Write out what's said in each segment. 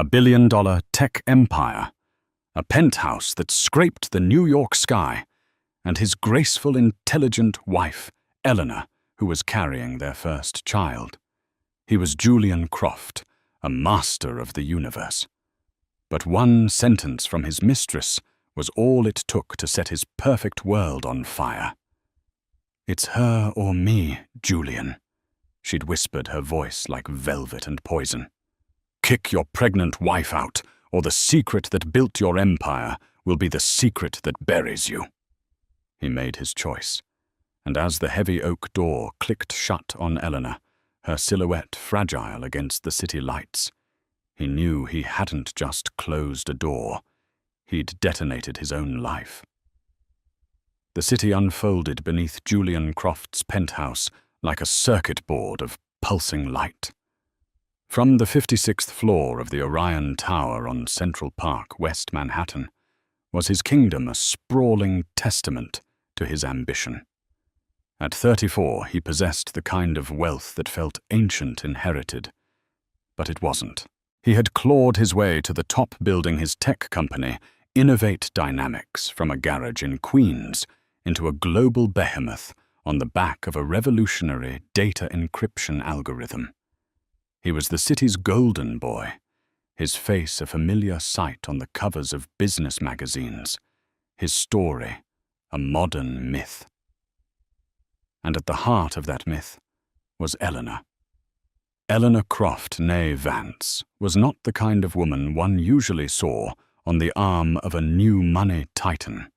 a billion-dollar tech empire, a penthouse that scraped the New York sky, and his graceful, intelligent wife, Eleanor, who was carrying their first child. He was Julian Croft, a master of the universe. But one sentence from his mistress was all it took to set his perfect world on fire. "It's her or me, Julian," she'd whispered, her voice like velvet and poison. "Kick your pregnant wife out, or the secret that built your empire will be the secret that buries you." He made his choice, and as the heavy oak door clicked shut on Eleanor, her silhouette fragile against the city lights, he knew he hadn't just closed a door, he'd detonated his own life. The city unfolded beneath Julian Croft's penthouse like a circuit board of pulsing light. From the 56th floor of the Orion Tower on Central Park, West Manhattan, was his kingdom a sprawling testament to his ambition. At 34, he possessed the kind of wealth that felt ancient inherited. But it wasn't. He had clawed his way to the top, building his tech company, Innovate Dynamics, from a garage in Queens into a global behemoth on the back of a revolutionary data encryption algorithm. He was the city's golden boy, his face a familiar sight on the covers of business magazines, his story a modern myth. And at the heart of that myth was Eleanor. Eleanor Croft, née Vance, was not the kind of woman one usually saw on the arm of a new money titan.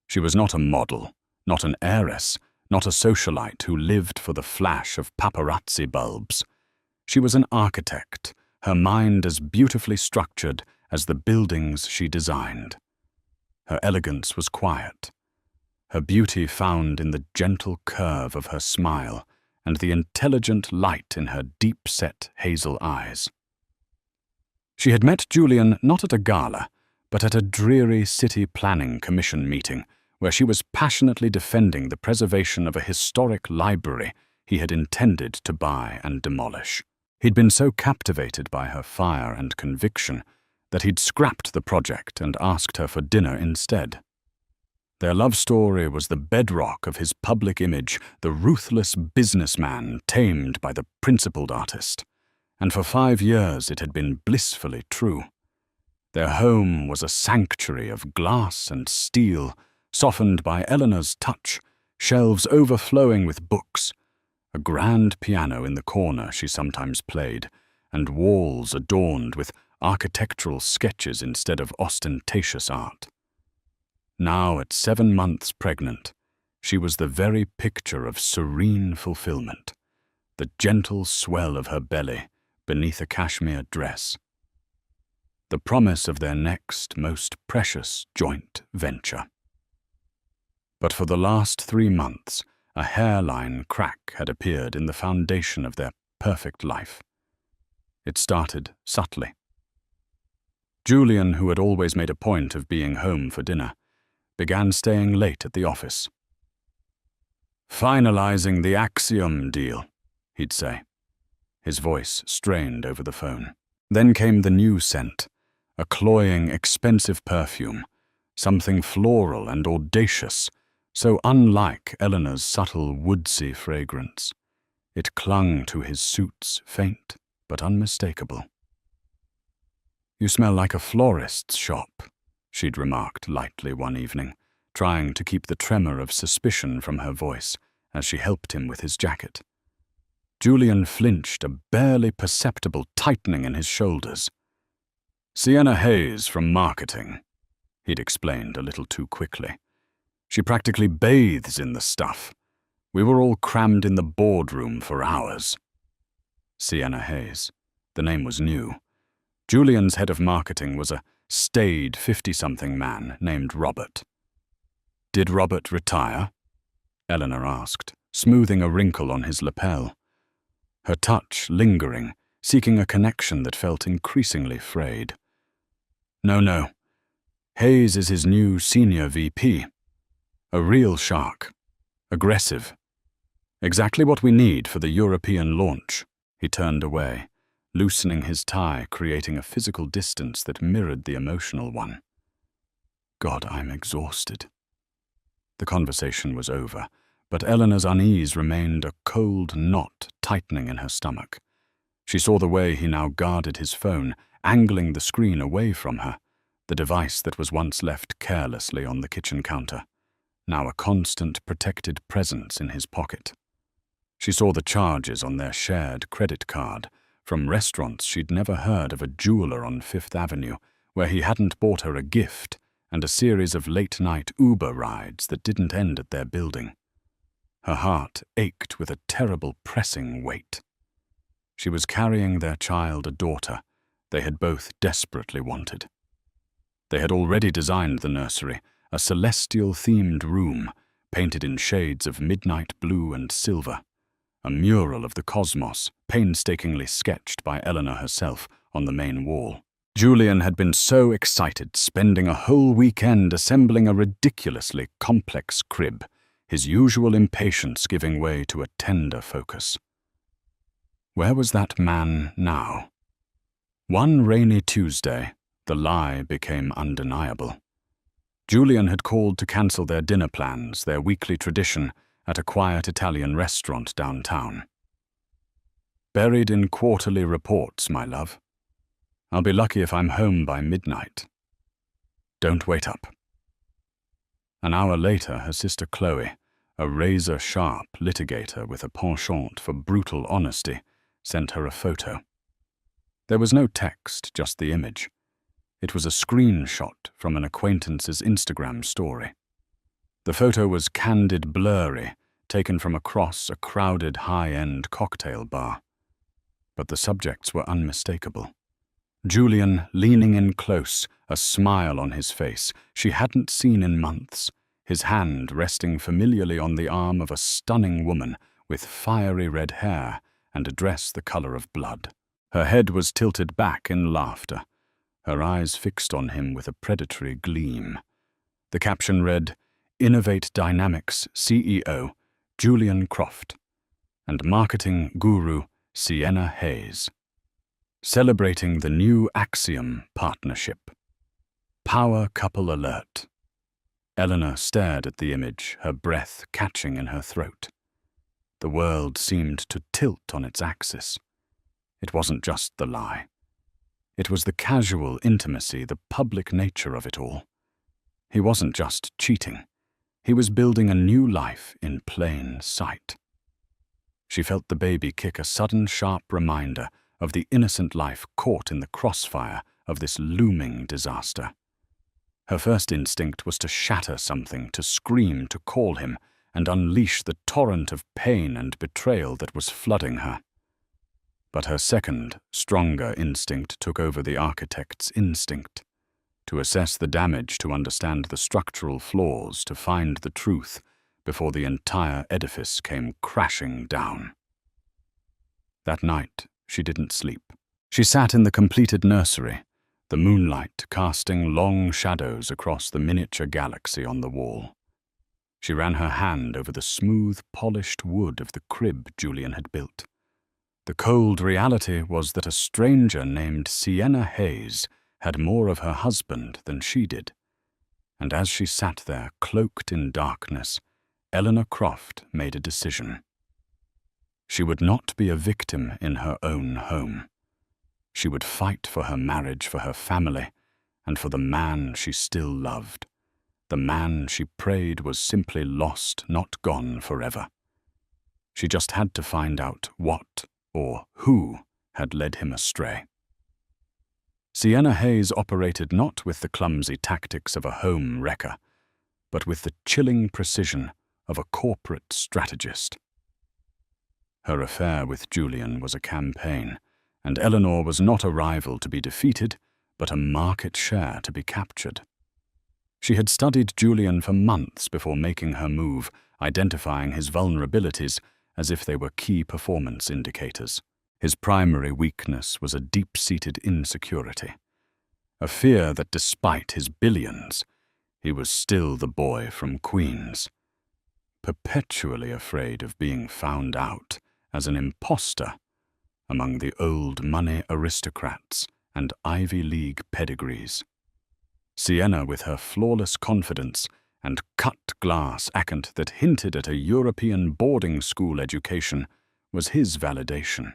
She was not a model, not an heiress, not a socialite who lived for the flash of paparazzi bulbs. She was an architect, her mind as beautifully structured as the buildings she designed. Her elegance was quiet, her beauty found in the gentle curve of her smile and the intelligent light in her deep-set hazel eyes. She had met Julian not at a gala, but at a dreary city planning commission meeting where she was passionately defending the preservation of a historic library he had intended to buy and demolish. He'd been so captivated by her fire and conviction that he'd scrapped the project and asked her for dinner instead. Their love story was the bedrock of his public image, the ruthless businessman tamed by the principled artist, and for 5 years it had been blissfully true. Their home was a sanctuary of glass and steel, softened by Eleanor's touch, shelves overflowing with books, a grand piano in the corner she sometimes played, and walls adorned with architectural sketches instead of ostentatious art. Now, at 7 months pregnant, she was the very picture of serene fulfillment, the gentle swell of her belly beneath a cashmere dress. The promise of their next, most precious joint venture. But for the last 3 months, a hairline crack had appeared in the foundation of their perfect life. It started subtly. Julian, who had always made a point of being home for dinner, began staying late at the office. "Finalizing the Axiom deal," he'd say, his voice strained over the phone. Then came the new scent, a cloying, expensive perfume, something floral and audacious, so unlike Eleanor's subtle, woodsy fragrance. It clung to his suits, faint but unmistakable. "You smell like a florist's shop," she'd remarked lightly one evening, trying to keep the tremor of suspicion from her voice as she helped him with his jacket. Julian flinched, a barely perceptible tightening in his shoulders. "Sienna Hayes from marketing," he'd explained a little too quickly. "She practically bathes in the stuff. We were all crammed in the boardroom for hours." Sienna Hayes. The name was new. Julian's head of marketing was a staid 50-something man named Robert. "Did Robert retire?" Eleanor asked, smoothing a wrinkle on his lapel. Her touch lingering, seeking a connection that felt increasingly frayed. No. Hayes is his new senior VP. A real shark. Aggressive. Exactly what we need for the European launch." He turned away, loosening his tie, creating a physical distance that mirrored the emotional one. God, I'm exhausted. The conversation was over, but Eleanor's unease remained a cold knot tightening in her stomach. She saw the way he now guarded his phone, angling the screen away from her, the device that was once left carelessly on the kitchen counter, now a constant protected presence in his pocket. She saw the charges on their shared credit card, from restaurants she'd never heard of, a jeweler on Fifth Avenue, where he hadn't bought her a gift, and a series of late-night Uber rides that didn't end at their building. Her heart ached with a terrible pressing weight. She was carrying their child, a daughter they had both desperately wanted. They had already designed the nursery, a celestial-themed room, painted in shades of midnight blue and silver, a mural of the cosmos, painstakingly sketched by Eleanor herself on the main wall. Julian had been so excited, spending a whole weekend assembling a ridiculously complex crib, his usual impatience giving way to a tender focus. Where was that man now? One rainy Tuesday, the lie became undeniable. Julian had called to cancel their dinner plans, their weekly tradition, at a quiet Italian restaurant downtown. Buried in quarterly reports, my love. I'll be lucky if I'm home by midnight. Don't wait up. An hour later, her sister Chloe, a razor-sharp litigator with a penchant for brutal honesty, sent her a photo. There was no text, just the image. It was a screenshot from an acquaintance's Instagram story. The photo was candid blurry, taken from across a crowded high-end cocktail bar. But the subjects were unmistakable. Julian leaning in close, a smile on his face she hadn't seen in months, his hand resting familiarly on the arm of a stunning woman with fiery red hair and a dress the color of blood. Her head was tilted back in laughter, her eyes fixed on him with a predatory gleam. The caption read, "Innovate Dynamics CEO, Julian Croft, and Marketing Guru, Sienna Hayes. Celebrating the new Axiom partnership. Power couple alert." Eleanor stared at the image, her breath catching in her throat. The world seemed to tilt on its axis. It wasn't just the lie. It was the casual intimacy, the public nature of it all. He wasn't just cheating. He was building a new life in plain sight. She felt the baby kick a sudden, sharp reminder of the innocent life caught in the crossfire of this looming disaster. Her first instinct was to shatter something, to scream, to call him, and unleash the torrent of pain and betrayal that was flooding her. But her second, stronger instinct took over the architect's instinct. To assess the damage, to understand the structural flaws, to find the truth before the entire edifice came crashing down. That night, she didn't sleep. She sat in the completed nursery, the moonlight casting long shadows across the miniature galaxy on the wall. She ran her hand over the smooth, polished wood of the crib Julian had built. The cold reality was that a stranger named Sienna Hayes had more of her husband than she did. And as she sat there, cloaked in darkness, Eleanor Croft made a decision. She would not be a victim in her own home. She would fight for her marriage, for her family, and for the man she still loved. The man she prayed was simply lost, not gone forever. She just had to find out what or who had led him astray. Sienna Hayes operated not with the clumsy tactics of a home wrecker, but with the chilling precision of a corporate strategist. Her affair with Julian was a campaign, and Eleanor was not a rival to be defeated, but a market share to be captured. She had studied Julian for months before making her move, identifying his vulnerabilities as if they were key performance indicators. His primary weakness was a deep-seated insecurity, a fear that despite his billions, he was still the boy from Queens, perpetually afraid of being found out as an imposter, among the old money aristocrats and Ivy League pedigrees. Sienna, with her flawless confidence and cut-glass accent that hinted at a European boarding school education, was his validation.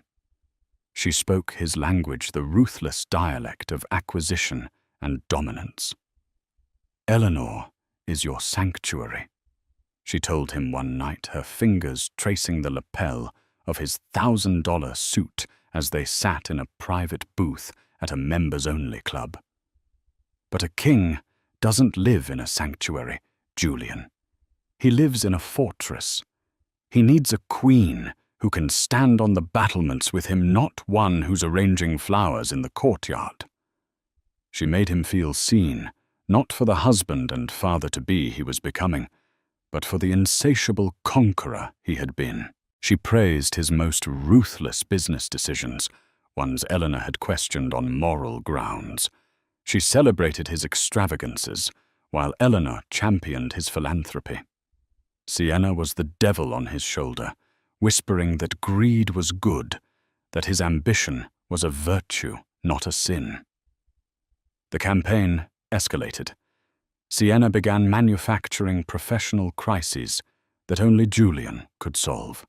She spoke his language, the ruthless dialect of acquisition and dominance. "Eleanor is your sanctuary," she told him one night, her fingers tracing the lapel of his $1,000 suit as they sat in a private booth at a members-only club. "But a king doesn't live in a sanctuary, Julian. He lives in a fortress. He needs a queen who can stand on the battlements with him, not one who's arranging flowers in the courtyard." She made him feel seen, not for the husband and father-to-be he was becoming, but for the insatiable conqueror he had been. She praised his most ruthless business decisions, ones Eleanor had questioned on moral grounds. She celebrated his extravagances, while Eleanor championed his philanthropy. Sienna was the devil on his shoulder, whispering that greed was good, that his ambition was a virtue, not a sin. The campaign escalated. Sienna began manufacturing professional crises that only Julian could solve.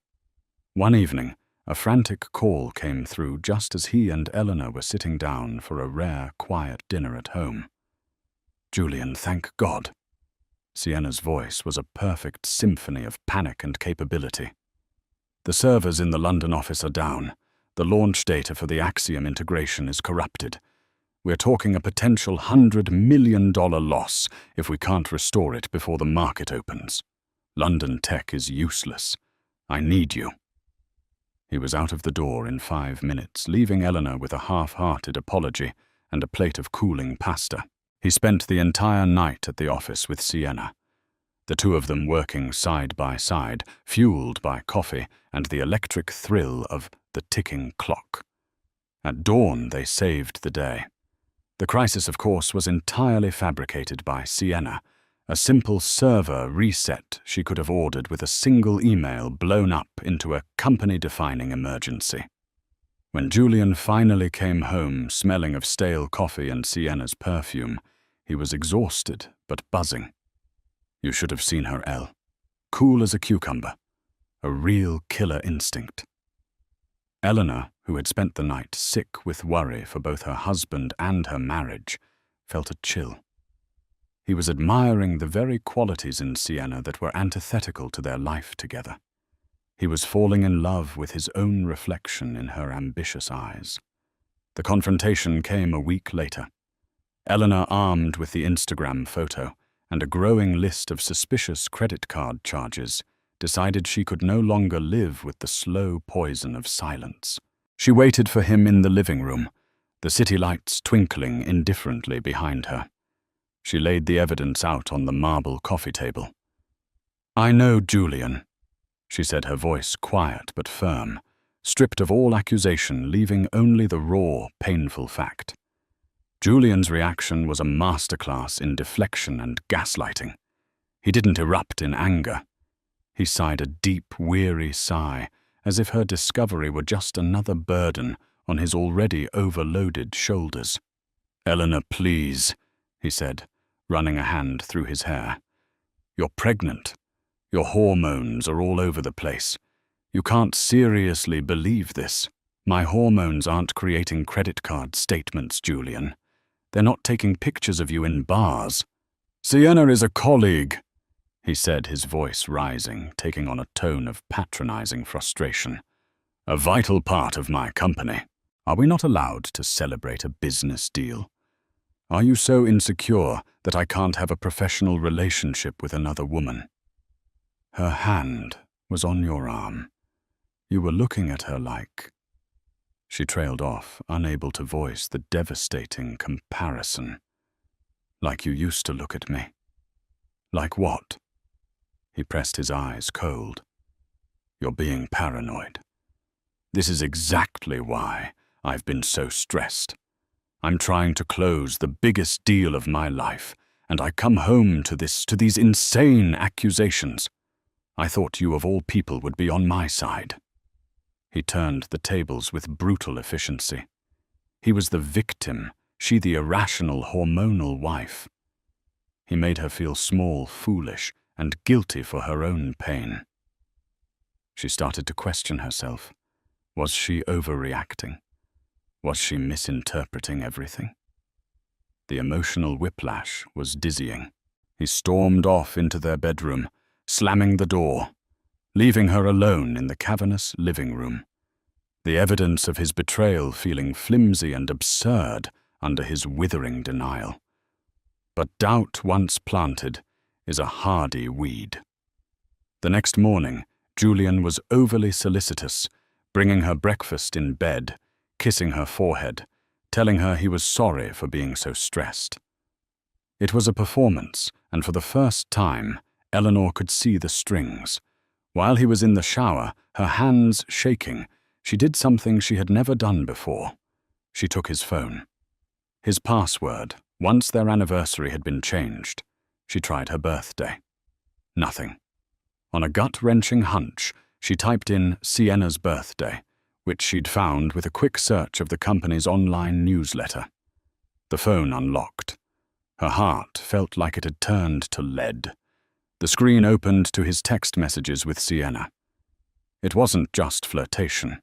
One evening, a frantic call came through just as he and Eleanor were sitting down for a rare, quiet dinner at home. "Julian, thank God." Sienna's voice was a perfect symphony of panic and capability. "The servers in the London office are down. The launch data for the Axiom integration is corrupted. We're talking a potential $100 million loss if we can't restore it before the market opens. London tech is useless. I need you." He was out of the door in 5 minutes, leaving Eleanor with a half-hearted apology and a plate of cooling pasta. He spent the entire night at the office with Sienna, the two of them working side by side, fueled by coffee and the electric thrill of the ticking clock. At dawn, they saved the day. The crisis, of course, was entirely fabricated by Sienna, a simple server reset she could have ordered with a single email blown up into a company-defining emergency. When Julian finally came home, smelling of stale coffee and Sienna's perfume, he was exhausted but buzzing. You should have seen her, Elle. Cool as a cucumber. A real killer instinct. Eleanor, who had spent the night sick with worry for both her husband and her marriage, felt a chill. He was admiring the very qualities in Sienna that were antithetical to their life together. He was falling in love with his own reflection in her ambitious eyes. The confrontation came a week later. Eleanor, armed with the Instagram photo and a growing list of suspicious credit card charges, decided she could no longer live with the slow poison of silence. She waited for him in the living room, the city lights twinkling indifferently behind her. She laid the evidence out on the marble coffee table. "I know Julian," she said, her voice quiet but firm, stripped of all accusation, leaving only the raw, painful fact. Julian's reaction was a masterclass in deflection and gaslighting. He didn't erupt in anger. He sighed a deep, weary sigh, as if her discovery were just another burden on his already overloaded shoulders. "Eleanor, please," he said, running a hand through his hair. "You're pregnant. Your hormones are all over the place. You can't seriously believe this. My hormones aren't creating credit card statements, Julian. They're not taking pictures of you in bars." "Sienna is a colleague," he said, his voice rising, taking on a tone of patronizing frustration. "A vital part of my company. Are we not allowed to celebrate a business deal? Are you so insecure that I can't have a professional relationship with another woman?" Her hand was on your arm. You were looking at her like... She trailed off, unable to voice the devastating comparison. "Like you used to look at me." "Like what?" He pressed his eyes cold. "You're being paranoid. This is exactly why I've been so stressed. I'm trying to close the biggest deal of my life, and I come home to these insane accusations. I thought you of all people would be on my side." He turned the tables with brutal efficiency. He was the victim, she the irrational, hormonal wife. He made her feel small, foolish, and guilty for her own pain. She started to question herself. Was she overreacting? Was she misinterpreting everything? The emotional whiplash was dizzying. He stormed off into their bedroom, slamming the door, leaving her alone in the cavernous living room, the evidence of his betrayal feeling flimsy and absurd under his withering denial. But doubt once planted is a hardy weed. The next morning, Julian was overly solicitous, bringing her breakfast in bed, kissing her forehead, telling her he was sorry for being so stressed. It was a performance, and for the first time, Eleanor could see the strings. While he was in the shower, her hands shaking, she did something she had never done before. She took his phone. His password, once their anniversary had been changed. She tried her birthday. Nothing. On a gut-wrenching hunch, she typed in Sienna's birthday, which she'd found with a quick search of the company's online newsletter. The phone unlocked. Her heart felt like it had turned to lead. The screen opened to his text messages with Sienna. It wasn't just flirtation.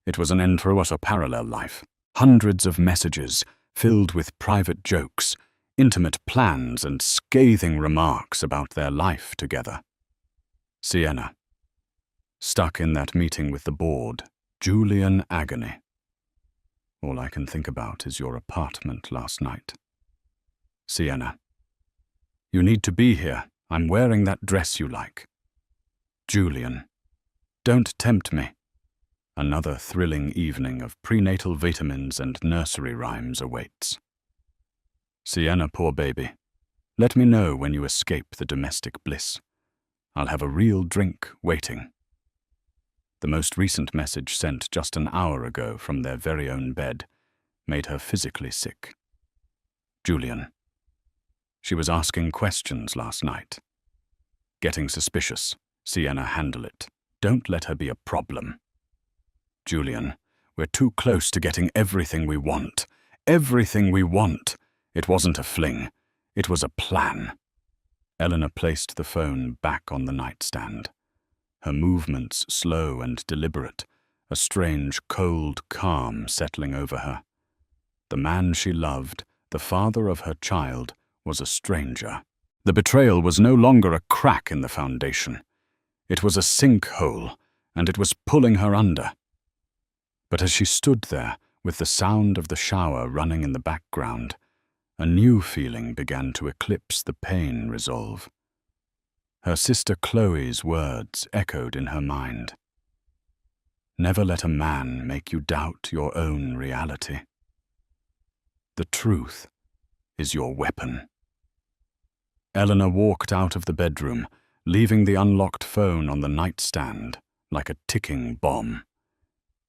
It was an intro to a parallel life. Hundreds of messages filled with private jokes, intimate plans, and scathing remarks about their life together. Sienna. Stuck in that meeting with the board, Julian agony. All I can think about is your apartment last night. Sienna. You need to be here. I'm wearing that dress you like. Julian. Don't tempt me. Another thrilling evening of prenatal vitamins and nursery rhymes awaits. Sienna, poor baby. Let me know when you escape the domestic bliss. I'll have a real drink waiting. The most recent message sent just an hour ago from their very own bed made her physically sick. Julian. She was asking questions last night. Getting suspicious. Sienna, handle it. Don't let her be a problem. Julian, we're too close to getting everything we want. Everything we want. It wasn't a fling. It was a plan. Eleanor placed the phone back on the nightstand. Her movements slow and deliberate, a strange, cold calm settling over her. The man she loved, the father of her child, was a stranger. The betrayal was no longer a crack in the foundation. It was a sinkhole, and it was pulling her under. But as she stood there, with the sound of the shower running in the background, a new feeling began to eclipse the pain resolve. Her sister Chloe's words echoed in her mind. Never let a man make you doubt your own reality. The truth is your weapon. Eleanor walked out of the bedroom, leaving the unlocked phone on the nightstand like a ticking bomb.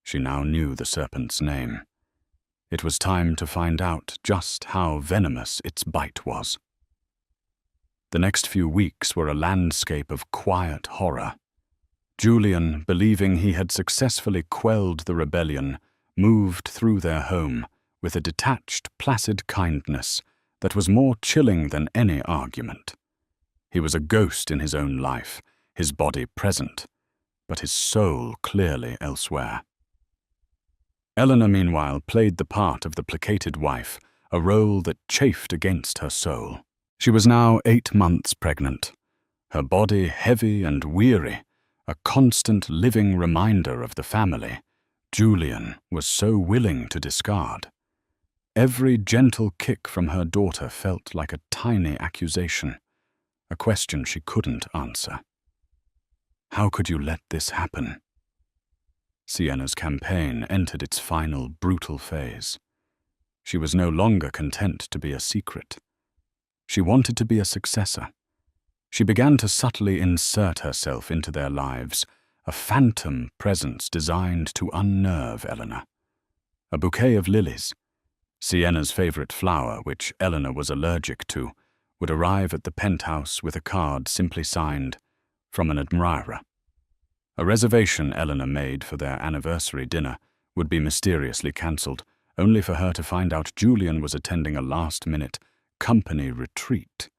She now knew the serpent's name. It was time to find out just how venomous its bite was. The next few weeks were a landscape of quiet horror. Julian, believing he had successfully quelled the rebellion, moved through their home with a detached, placid kindness that was more chilling than any argument. He was a ghost in his own life, his body present, but his soul clearly elsewhere. Eleanor, meanwhile, played the part of the placated wife, a role that chafed against her soul. She was now 8 months pregnant, her body heavy and weary, a constant living reminder of the family Julian was so willing to discard. Every gentle kick from her daughter felt like a tiny accusation, a question she couldn't answer. How could you let this happen? Sienna's campaign entered its final brutal phase. She was no longer content to be a secret. She wanted to be a successor. She began to subtly insert herself into their lives, a phantom presence designed to unnerve Eleanor. A bouquet of lilies, Sienna's favorite flower, which Eleanor was allergic to, would arrive at the penthouse with a card simply signed, "From an admirer." A reservation Eleanor made for their anniversary dinner would be mysteriously cancelled, only for her to find out Julian was attending a last-minute company retreat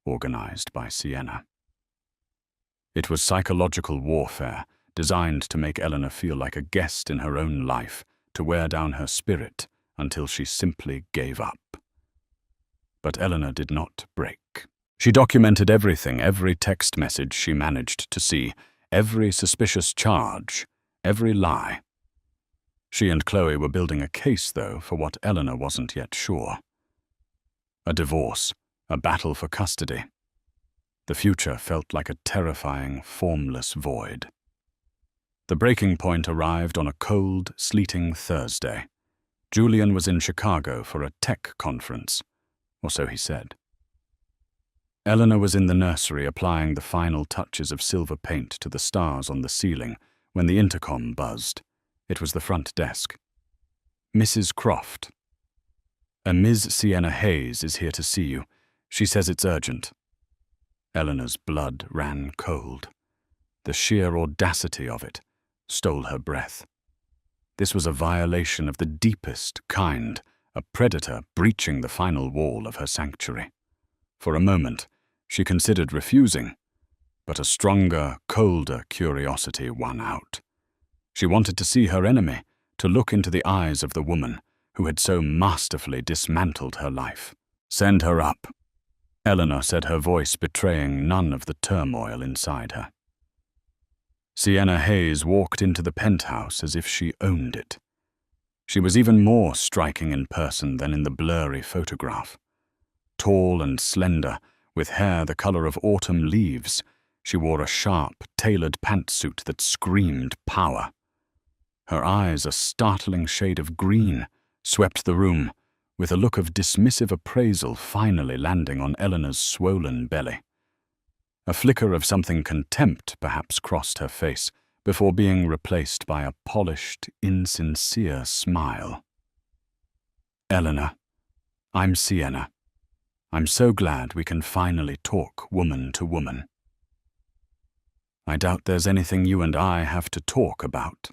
organized by Sienna. It was psychological warfare, designed to make Eleanor feel like a guest in her own life, to wear down her spirit until she simply gave up. But Eleanor did not break. She documented everything, every text message she managed to see, every suspicious charge, every lie. She and Chloe were building a case, though, for what Eleanor wasn't yet sure. A divorce, a battle for custody. The future felt like a terrifying, formless void. The breaking point arrived on a cold, sleeting Thursday. Julian was in Chicago for a tech conference, or so he said. Eleanor was in the nursery applying the final touches of silver paint to the stars on the ceiling when the intercom buzzed. It was the front desk. "Mrs. Croft. A Ms. Sienna Hayes is here to see you. She says it's urgent." Eleanor's blood ran cold. The sheer audacity of it stole her breath. This was a violation of the deepest kind, a predator breaching the final wall of her sanctuary. For a moment, she considered refusing, but a stronger, colder curiosity won out. She wanted to see her enemy, to look into the eyes of the woman who had so masterfully dismantled her life. "Send her up," Eleanor said, her voice betraying none of the turmoil inside her. Sienna Hayes walked into the penthouse as if she owned it. She was even more striking in person than in the blurry photograph. Tall and slender, with hair the color of autumn leaves, she wore a sharp, tailored pantsuit that screamed power. Her eyes, a startling shade of green, swept the room, with a look of dismissive appraisal finally landing on Eleanor's swollen belly. A flicker of something contempt perhaps crossed her face, before being replaced by a polished, insincere smile. "Eleanor, I'm Sienna. I'm so glad we can finally talk woman to woman." "I doubt there's anything you and I have to talk about,"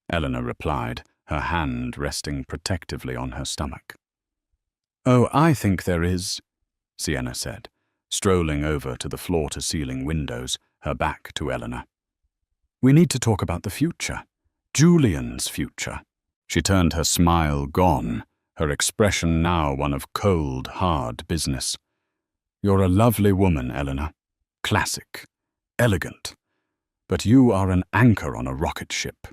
Eleanor replied, her hand resting protectively on her stomach. "Oh, I think there is," Sienna said, strolling over to the floor-to-ceiling windows, her back to Eleanor. "We need to talk about the future. Julian's future." She turned, her smile gone, her expression now one of cold, hard business. "You're a lovely woman, Eleanor. Classic. Elegant. But you are an anchor on a rocket ship.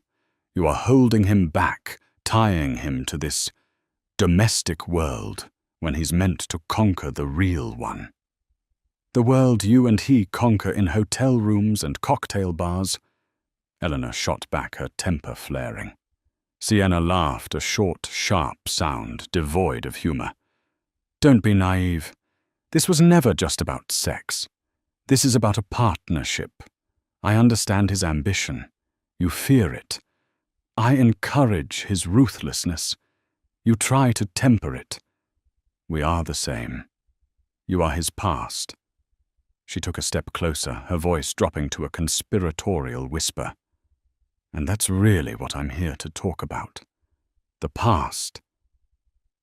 You are holding him back, tying him to this domestic world when he's meant to conquer the real one. The world you and he conquer in hotel rooms and cocktail bars." Eleanor shot back, her temper flaring. Sienna laughed, a short, sharp sound devoid of humor. "Don't be naive. This was never just about sex. This is about a partnership. I understand his ambition. You fear it. I encourage his ruthlessness. You try to temper it. We are the same. You are his past." She took a step closer, her voice dropping to a conspiratorial whisper. "And that's really what I'm here to talk about. The past."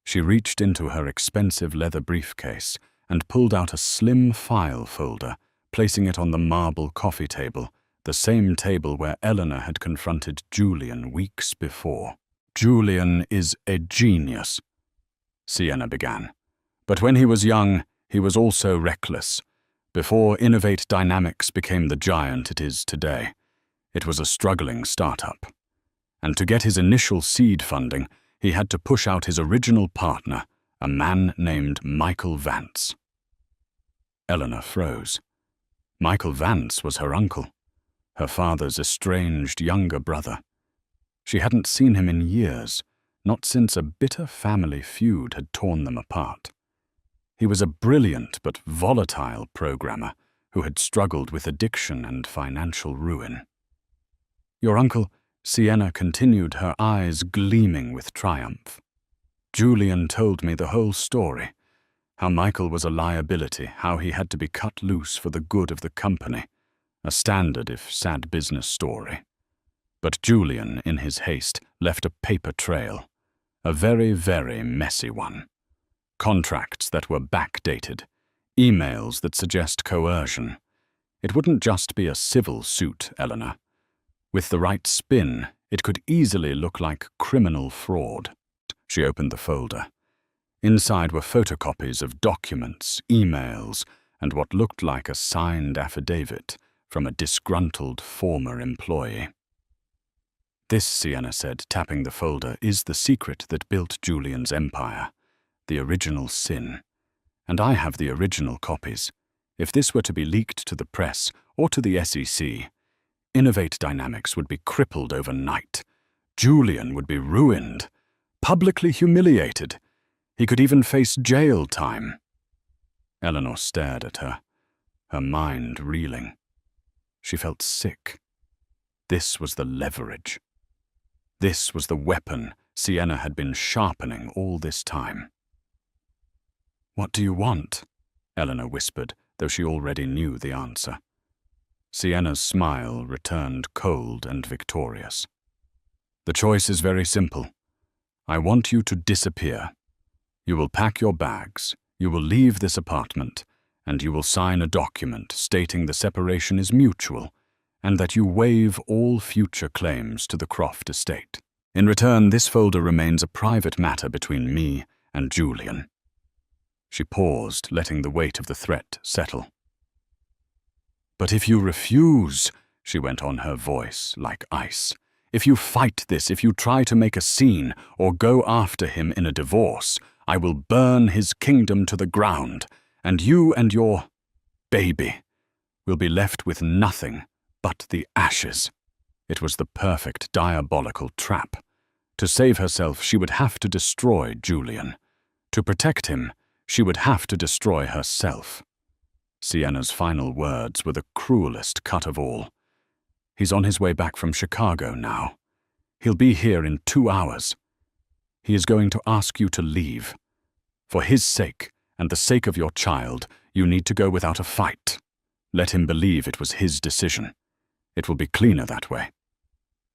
She reached into her expensive leather briefcase and pulled out a slim file folder, placing it on the marble coffee table, the same table where Eleanor had confronted Julian weeks before. "Julian is a genius," Sienna began. "But when he was young, he was also reckless. Before Innovate Dynamics became the giant it is today, it was a struggling startup. And to get his initial seed funding, he had to push out his original partner, a man named Michael Vance." Eleanor froze. Michael Vance was her uncle, her father's estranged younger brother. She hadn't seen him in years, not since a bitter family feud had torn them apart. He was a brilliant but volatile programmer who had struggled with addiction and financial ruin. "Your uncle," Sienna continued, her eyes gleaming with triumph. "Julian told me the whole story, how Michael was a liability, how he had to be cut loose for the good of the company, A standard if sad business story. But Julian, in his haste, left a paper trail. A very, very messy one. Contracts that were backdated. Emails that suggest coercion. It wouldn't just be a civil suit, Eleanor. With the right spin, it could easily look like criminal fraud. She opened the folder. Inside were photocopies of documents, emails, and what looked like a signed affidavit from a disgruntled former employee. This, Sienna said, tapping the folder, is the secret that built Julian's empire. The original sin. And I have the original copies. If this were to be leaked to the press or to the SEC, Innovate Dynamics would be crippled overnight. Julian would be ruined, publicly humiliated. He could even face jail time. Eleanor stared at her, her mind reeling. She felt sick. This was the leverage. This was the weapon Sienna had been sharpening all this time. "What do you want?" Eleanor whispered, though she already knew the answer. Sienna's smile returned cold and victorious. "The choice is very simple. I want you to disappear. You will pack your bags, you will leave this apartment, and you will sign a document stating the separation is mutual and that you waive all future claims to the Croft estate. In return, this folder remains a private matter between me and Julian." She paused, letting the weight of the threat settle. "But if you refuse," she went on, her voice like ice, "if you fight this, if you try to make a scene or go after him in a divorce, I will burn his kingdom to the ground, and you and your baby will be left with nothing but the ashes." It was the perfect diabolical trap. To save herself, she would have to destroy Julian. To protect him, she would have to destroy herself. Sienna's final words were the cruelest cut of all. "He's on his way back from Chicago now. He'll be here in 2 hours. He is going to ask you to leave. For his sake and the sake of your child, you need to go without a fight. Let him believe it was his decision. It will be cleaner that way.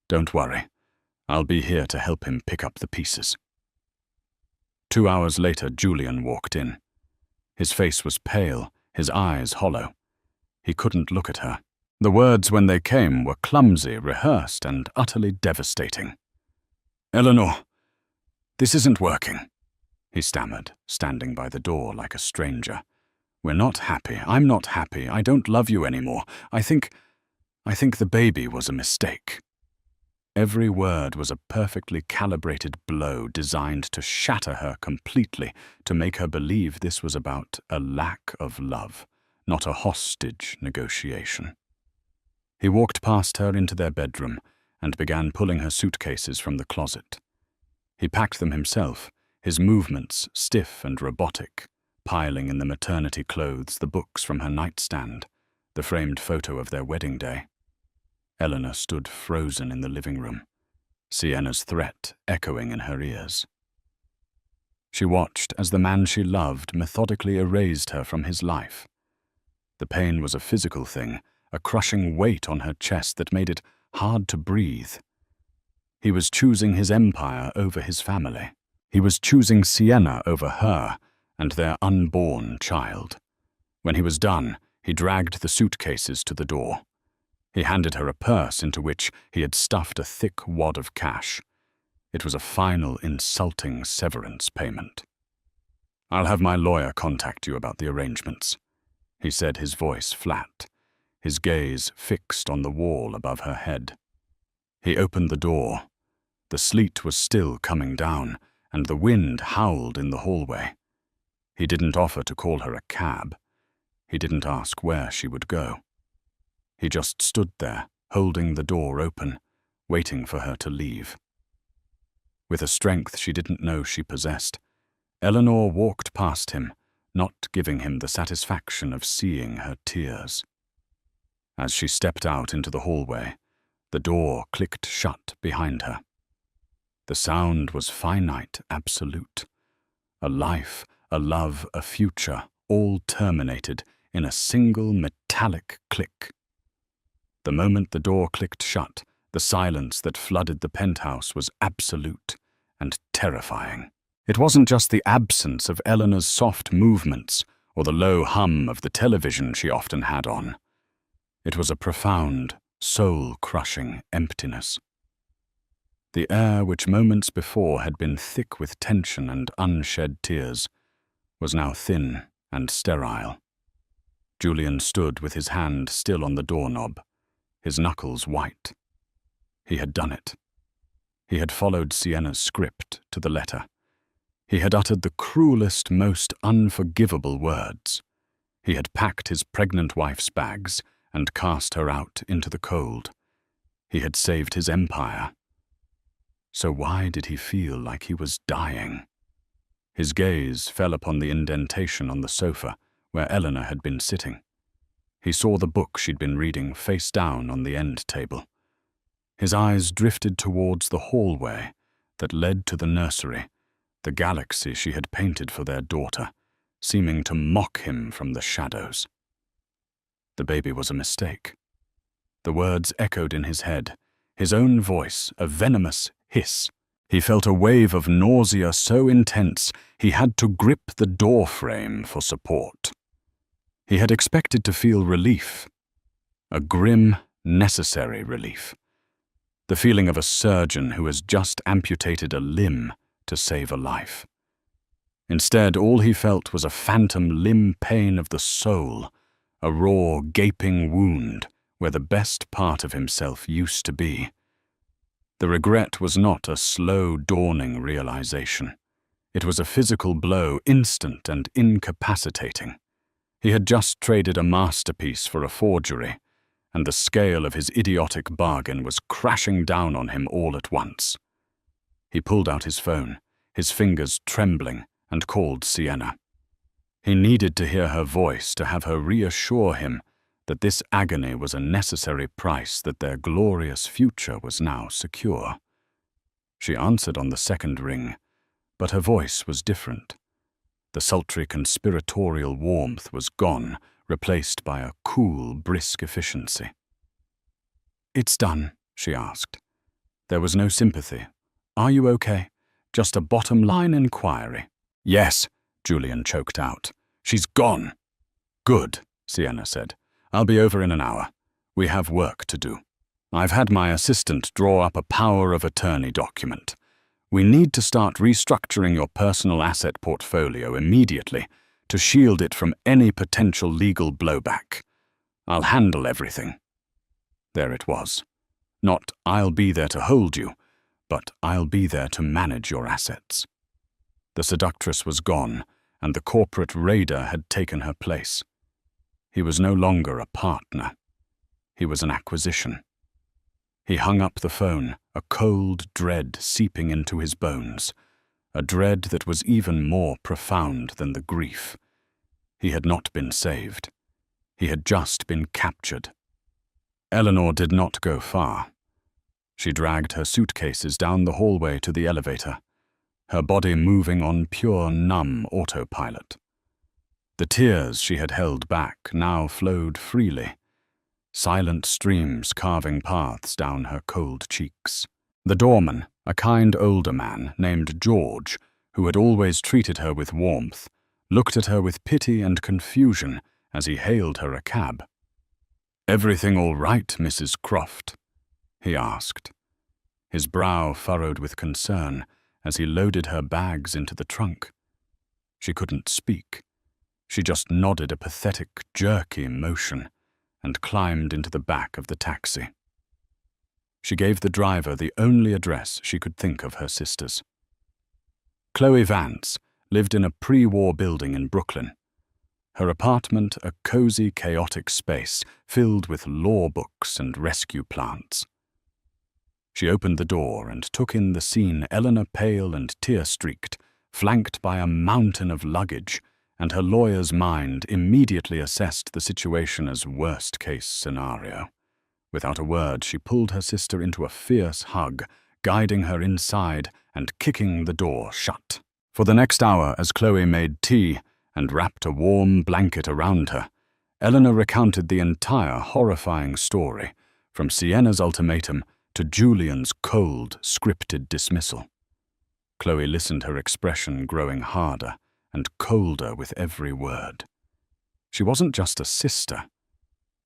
Don't worry. I'll be here to help him pick up the pieces." 2 hours later, Julian walked in. His face was pale, his eyes hollow. He couldn't look at her. The words, when they came, were clumsy, rehearsed, and utterly devastating. "Eleanor, this isn't working," he stammered, standing by the door like a stranger. "We're not happy. I'm not happy. I don't love you anymore. I think the baby was a mistake." Every word was a perfectly calibrated blow designed to shatter her completely, to make her believe this was about a lack of love, not a hostage negotiation. He walked past her into their bedroom and began pulling her suitcases from the closet. He packed them himself, his movements stiff and robotic, piling in the maternity clothes the books from her nightstand, the framed photo of their wedding day. Eleanor stood frozen in the living room, Sienna's threat echoing in her ears. She watched as the man she loved methodically erased her from his life. The pain was a physical thing, a crushing weight on her chest that made it hard to breathe. He was choosing his empire over his family. He was choosing Sienna over her and their unborn child. When he was done, he dragged the suitcases to the door. He handed her a purse into which he had stuffed a thick wad of cash. It was a final, insulting severance payment. "I'll have my lawyer contact you about the arrangements," he said, his voice flat, his gaze fixed on the wall above her head. He opened the door. The sleet was still coming down, and the wind howled in the hallway. He didn't offer to call her a cab. He didn't ask where she would go. He just stood there, holding the door open, waiting for her to leave. With a strength she didn't know she possessed, Eleanor walked past him, not giving him the satisfaction of seeing her tears. As she stepped out into the hallway, the door clicked shut behind her. The sound was finite, absolute. A life, a love, a future, all terminated in a single metallic click. The moment the door clicked shut, the silence that flooded the penthouse was absolute and terrifying. It wasn't just the absence of Eleanor's soft movements or the low hum of the television she often had on. It was a profound, soul-crushing emptiness. The air, which moments before had been thick with tension and unshed tears, was now thin and sterile. Julian stood with his hand still on the doorknob, his knuckles white. He had done it. He had followed Sienna's script to the letter. He had uttered the cruelest, most unforgivable words. He had packed his pregnant wife's bags and cast her out into the cold. He had saved his empire. So why did he feel like he was dying? His gaze fell upon the indentation on the sofa where Eleanor had been sitting. He saw the book she'd been reading face down on the end table. His eyes drifted towards the hallway that led to the nursery, the galaxy she had painted for their daughter, seeming to mock him from the shadows. The baby was a mistake. The words echoed in his head, his own voice, a venomous hiss. He felt a wave of nausea so intense he had to grip the doorframe for support. He had expected to feel relief, a grim, necessary relief. The feeling of a surgeon who has just amputated a limb to save a life. Instead, all he felt was a phantom limb pain of the soul, a raw, gaping wound where the best part of himself used to be. The regret was not a slow, dawning realization. It was a physical blow, instant and incapacitating. He had just traded a masterpiece for a forgery, and the scale of his idiotic bargain was crashing down on him all at once. He pulled out his phone, his fingers trembling, and called Sienna. He needed to hear her voice to have her reassure him that this agony was a necessary price, that their glorious future was now secure. She answered on the second ring, but her voice was different. The sultry conspiratorial warmth was gone, replaced by a cool, brisk efficiency. "It's done," she asked. There was no sympathy. "Are you okay? Just a bottom-line inquiry." "Yes," Julian choked out. "She's gone." "Good," Sienna said. "I'll be over in an hour. We have work to do. I've had my assistant draw up a power of attorney document. We need to start restructuring your personal asset portfolio immediately to shield it from any potential legal blowback. I'll handle everything." There it was. Not "I'll be there to hold you," but "I'll be there to manage your assets." The seductress was gone, and the corporate raider had taken her place. He was no longer a partner. He was an acquisition. He hung up the phone, a cold dread seeping into his bones, a dread that was even more profound than the grief. He had not been saved. He had just been captured. Eleanor did not go far. She dragged her suitcases down the hallway to the elevator, her body moving on pure, numb autopilot. The tears she had held back now flowed freely, silent streams carving paths down her cold cheeks. The doorman, a kind older man named George, who had always treated her with warmth, looked at her with pity and confusion as he hailed her a cab. "Everything all right, Mrs. Croft?" he asked, his brow furrowed with concern as he loaded her bags into the trunk. She couldn't speak. She just nodded a pathetic, jerky motion and climbed into the back of the taxi. She gave the driver the only address she could think of her sister's. Chloe Vance lived in a pre-war building in Brooklyn. Her apartment a cozy, chaotic space filled with law books and rescue plants. She opened the door and took in the scene, Eleanor pale and tear-streaked, flanked by a mountain of luggage, and her lawyer's mind immediately assessed the situation as worst-case scenario. Without a word, she pulled her sister into a fierce hug, guiding her inside and kicking the door shut. For the next hour, as Chloe made tea and wrapped a warm blanket around her, Eleanor recounted the entire horrifying story, from Sienna's ultimatum to Julian's cold, scripted dismissal. Chloe listened, her expression growing harder and colder with every word. She wasn't just a sister.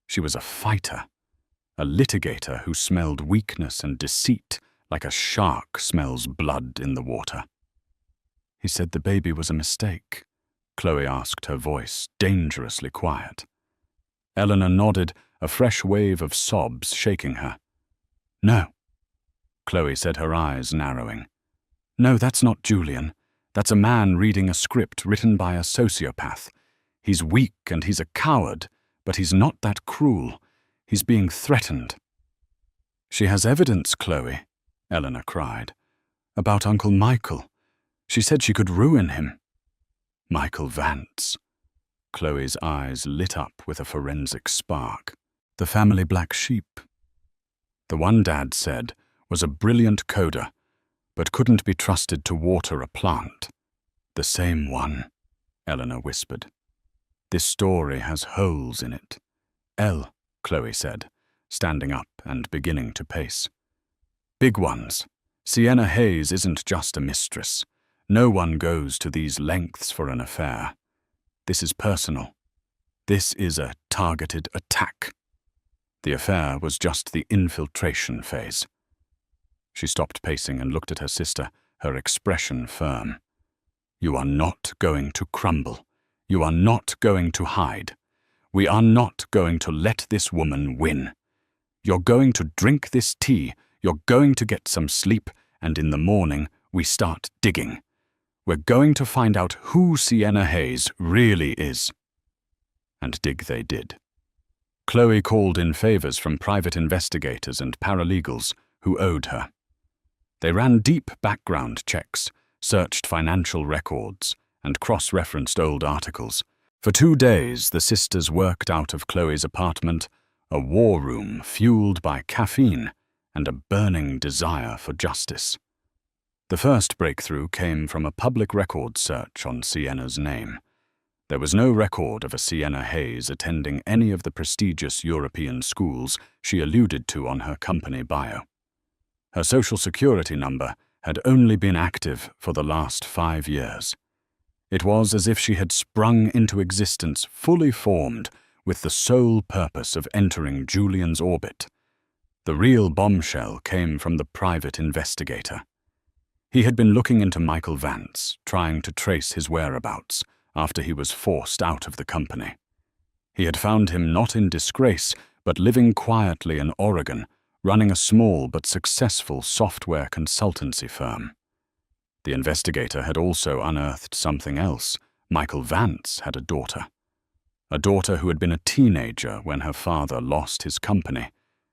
She was a fighter, a litigator who smelled weakness and deceit like a shark smells blood in the water. "He said the baby was a mistake," Chloe asked, her voice dangerously quiet. Eleanor nodded, a fresh wave of sobs shaking her. "No," Chloe said, her eyes narrowing. "No, that's not Julian. That's a man reading a script written by a sociopath. He's weak and he's a coward, but he's not that cruel. He's being threatened." "She has evidence, Chloe," Eleanor cried, "about Uncle Michael. She said she could ruin him." "Michael Vance." Chloe's eyes lit up with a forensic spark. "The family black sheep. The one Dad said was a brilliant coder, but couldn't be trusted to water a plant." "The same one," Eleanor whispered. "This story has holes in it." Chloe said, standing up and beginning to pace. "Big ones. Sienna Hayes isn't just a mistress. No one goes to these lengths for an affair. This is personal. This is a targeted attack. The affair was just the infiltration phase." She stopped pacing and looked at her sister, her expression firm. "You are not going to crumble. You are not going to hide. We are not going to let this woman win. You're going to drink this tea, you're going to get some sleep, and in the morning we start digging. We're going to find out who Sienna Hayes really is." And dig they did. Chloe called in favors from private investigators and paralegals who owed her. They ran deep background checks, searched financial records, and cross-referenced old articles. For 2 days, the sisters worked out of Chloe's apartment, a war room fueled by caffeine and a burning desire for justice. The first breakthrough came from a public records search on Sienna's name. There was no record of a Sienna Hayes attending any of the prestigious European schools she alluded to on her company bio. Her social security number had only been active for the last 5 years. It was as if she had sprung into existence fully formed with the sole purpose of entering Julian's orbit. The real bombshell came from the private investigator. He had been looking into Michael Vance, trying to trace his whereabouts after he was forced out of the company. He had found him not in disgrace, but living quietly in Oregon, running a small but successful software consultancy firm. The investigator had also unearthed something else. Michael Vance had a daughter who had been a teenager when her father lost his company,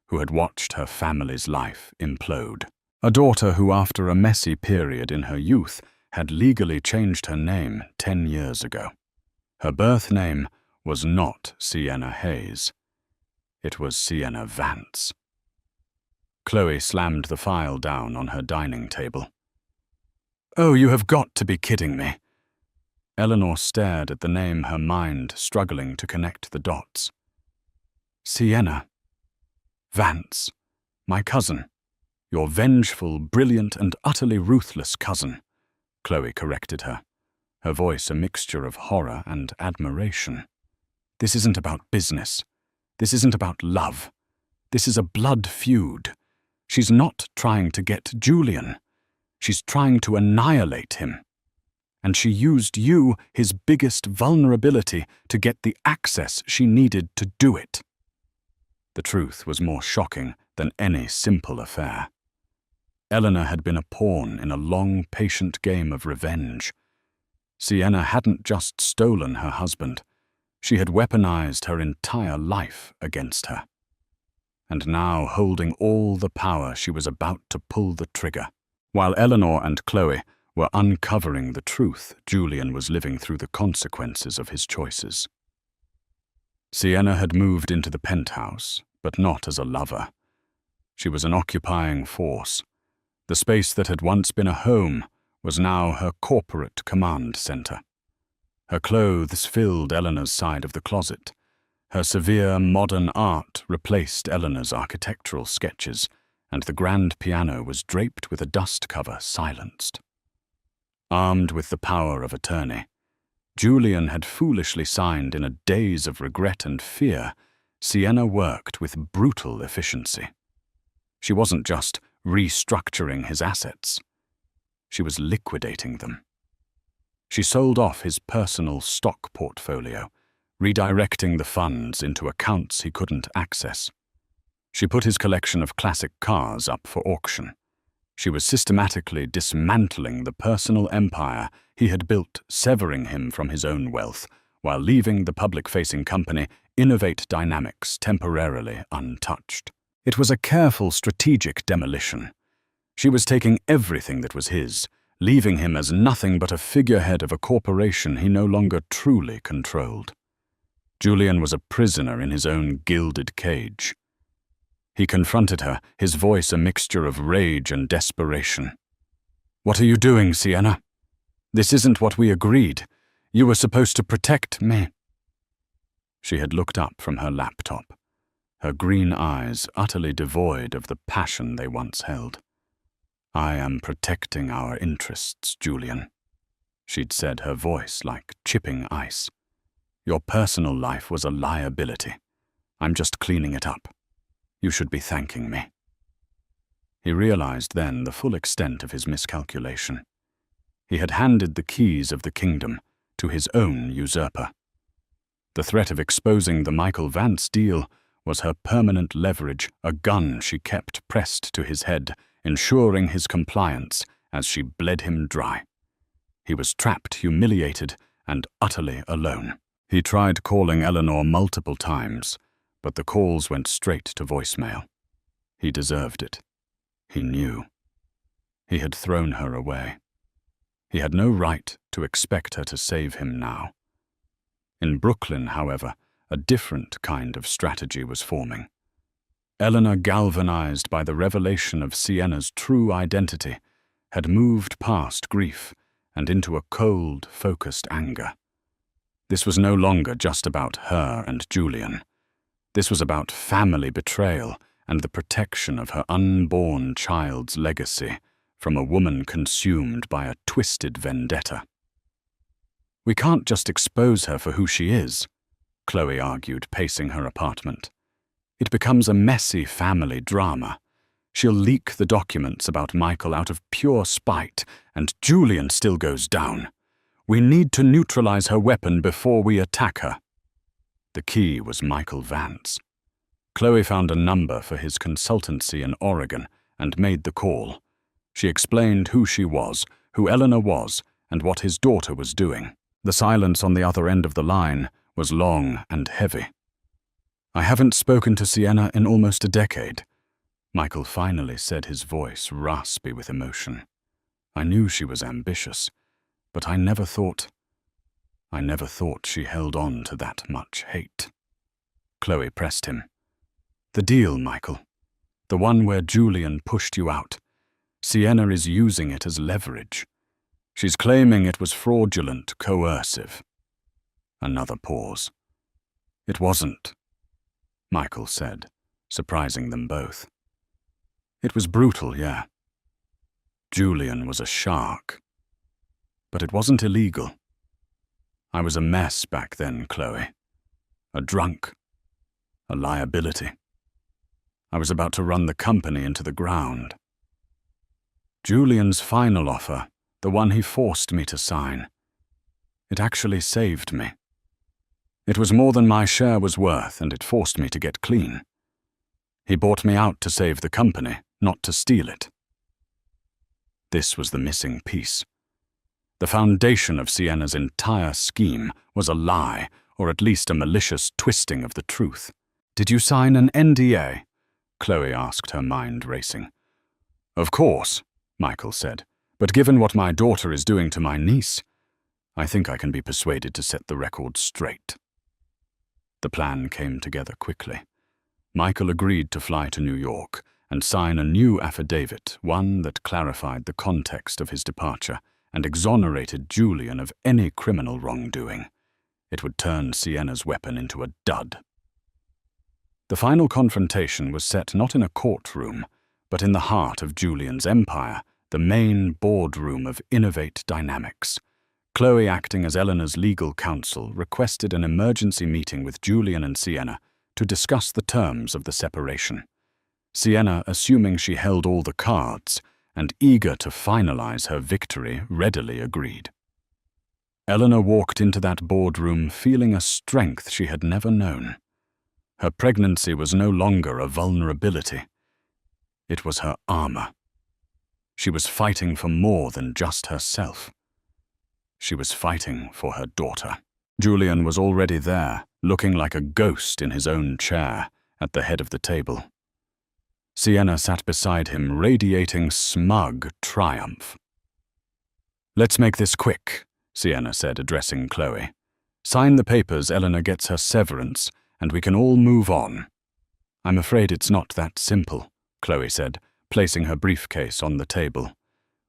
who had watched her family's life implode. A daughter who, after a messy period in her youth, had legally changed her name 10 years ago. Her birth name was not Sienna Hayes. It was Sienna Vance. Chloe slammed the file down on her dining table. "Oh, you have got to be kidding me." Eleanor stared at the name, her mind struggling to connect the dots. "Sienna Vance, my cousin. Your vengeful, brilliant, and utterly ruthless cousin," Chloe corrected her, her voice a mixture of horror and admiration. "This isn't about business. This isn't about love. This is a blood feud. She's not trying to get Julian. She's trying to annihilate him. And she used you, his biggest vulnerability, to get the access she needed to do it." The truth was more shocking than any simple affair. Eleanor had been a pawn in a long, patient game of revenge. Sienna hadn't just stolen her husband. She had weaponized her entire life against her. And now, holding all the power, she was about to pull the trigger. While Eleanor and Chloe were uncovering the truth, Julian was living through the consequences of his choices. Sienna had moved into the penthouse, but not as a lover. She was an occupying force. The space that had once been a home was now her corporate command center. Her clothes filled Eleanor's side of the closet. Her severe modern art replaced Eleanor's architectural sketches, and the grand piano was draped with a dust cover silenced. Armed with the power of attorney, Julian had foolishly signed in a daze of regret and fear. Sienna worked with brutal efficiency. She wasn't just restructuring his assets. She was liquidating them. She sold off his personal stock portfolio, redirecting the funds into accounts he couldn't access. She put his collection of classic cars up for auction. She was systematically dismantling the personal empire he had built, severing him from his own wealth, while leaving the public-facing company Innovate Dynamics temporarily untouched. It was a careful, strategic demolition. She was taking everything that was his, leaving him as nothing but a figurehead of a corporation he no longer truly controlled. Julian was a prisoner in his own gilded cage. He confronted her, his voice a mixture of rage and desperation. "What are you doing, Sienna? This isn't what we agreed. You were supposed to protect me." She had looked up from her laptop, her green eyes utterly devoid of the passion they once held. "I am protecting our interests, Julian," she'd said, her voice like chipping ice. "Your personal life was a liability. I'm just cleaning it up. You should be thanking me." He realized then the full extent of his miscalculation. He had handed the keys of the kingdom to his own usurper. The threat of exposing the Michael Vance deal was her permanent leverage, a gun she kept pressed to his head, ensuring his compliance as she bled him dry. He was trapped, humiliated, and utterly alone. He tried calling Eleanor multiple times, but the calls went straight to voicemail. He deserved it. He knew. He had thrown her away. He had no right to expect her to save him now. In Brooklyn, however, a different kind of strategy was forming. Eleanor, galvanized by the revelation of Sienna's true identity, had moved past grief and into a cold, focused anger. This was no longer just about her and Julian. This was about family betrayal and the protection of her unborn child's legacy from a woman consumed by a twisted vendetta. "We can't just expose her for who she is," Chloe argued, pacing her apartment. "It becomes a messy family drama. She'll leak the documents about Michael out of pure spite, and Julian still goes down. We need to neutralize her weapon before we attack her." The key was Michael Vance. Chloe found a number for his consultancy in Oregon and made the call. She explained who she was, who Eleanor was, and what his daughter was doing. The silence on the other end of the line was long and heavy. "I haven't spoken to Sienna in almost a decade," Michael finally said, his voice raspy with emotion. "I knew she was ambitious, but I never thought she held on to that much hate." Chloe pressed him. "The deal, Michael. The one where Julian pushed you out. Sienna is using it as leverage. She's claiming it was fraudulent, coercive." Another pause. "It wasn't," Michael said, surprising them both. "It was brutal, yeah. Julian was a shark. But it wasn't illegal. I was a mess back then, Chloe. A drunk. A liability. I was about to run the company into the ground. Julian's final offer, the one he forced me to sign, it actually saved me. It was more than my share was worth, and it forced me to get clean. He bought me out to save the company, not to steal it." This was the missing piece. The foundation of Sienna's entire scheme was a lie, or at least a malicious twisting of the truth. "Did you sign an NDA?" Chloe asked, her mind racing. "Of course," Michael said, "but given what my daughter is doing to my niece, I think I can be persuaded to set the record straight." The plan came together quickly. Michael agreed to fly to New York and sign a new affidavit, one that clarified the context of his departure and exonerated Julian of any criminal wrongdoing. It would turn Sienna's weapon into a dud. The final confrontation was set not in a courtroom, but in the heart of Julian's empire, the main boardroom of Innovate Dynamics. Chloe, acting as Eleanor's legal counsel, requested an emergency meeting with Julian and Sienna to discuss the terms of the separation. Sienna, assuming she held all the cards and eager to finalize her victory, readily agreed. Eleanor walked into that boardroom feeling a strength she had never known. Her pregnancy was no longer a vulnerability. It was her armor. She was fighting for more than just herself. She was fighting for her daughter. Julian was already there, looking like a ghost in his own chair at the head of the table. Sienna sat beside him, radiating smug triumph. "Let's make this quick," Sienna said, addressing Chloe. "Sign the papers, Eleanor gets her severance, and we can all move on." "I'm afraid it's not that simple," Chloe said, placing her briefcase on the table.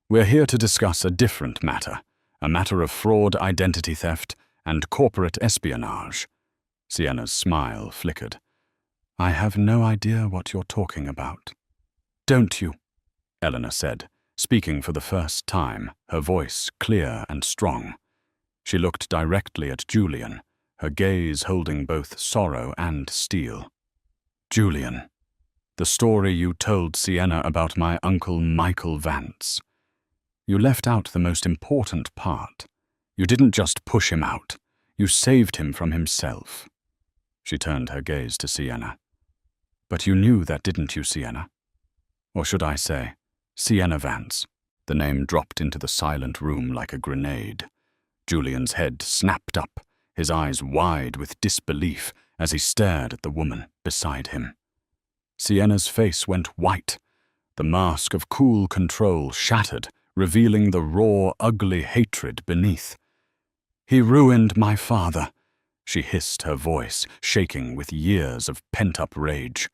"We're here to discuss a different matter, a matter of fraud, identity theft, and corporate espionage." Sienna's smile flickered. "I have no idea what you're talking about." "Don't you?" Eleanor said, speaking for the first time, her voice clear and strong. She looked directly at Julian, her gaze holding both sorrow and steel. "Julian, the story you told Sienna about my uncle Michael Vance. You left out the most important part. You didn't just push him out. You saved him from himself." She turned her gaze to Sienna. "But you knew that, didn't you, Sienna? Or should I say, Sienna Vance?" The name dropped into the silent room like a grenade. Julian's head snapped up, his eyes wide with disbelief as he stared at the woman beside him. Sienna's face went white. The mask of cool control shattered, revealing the raw, ugly hatred beneath. "He ruined my father," she hissed, her voice shaking with years of pent-up rage.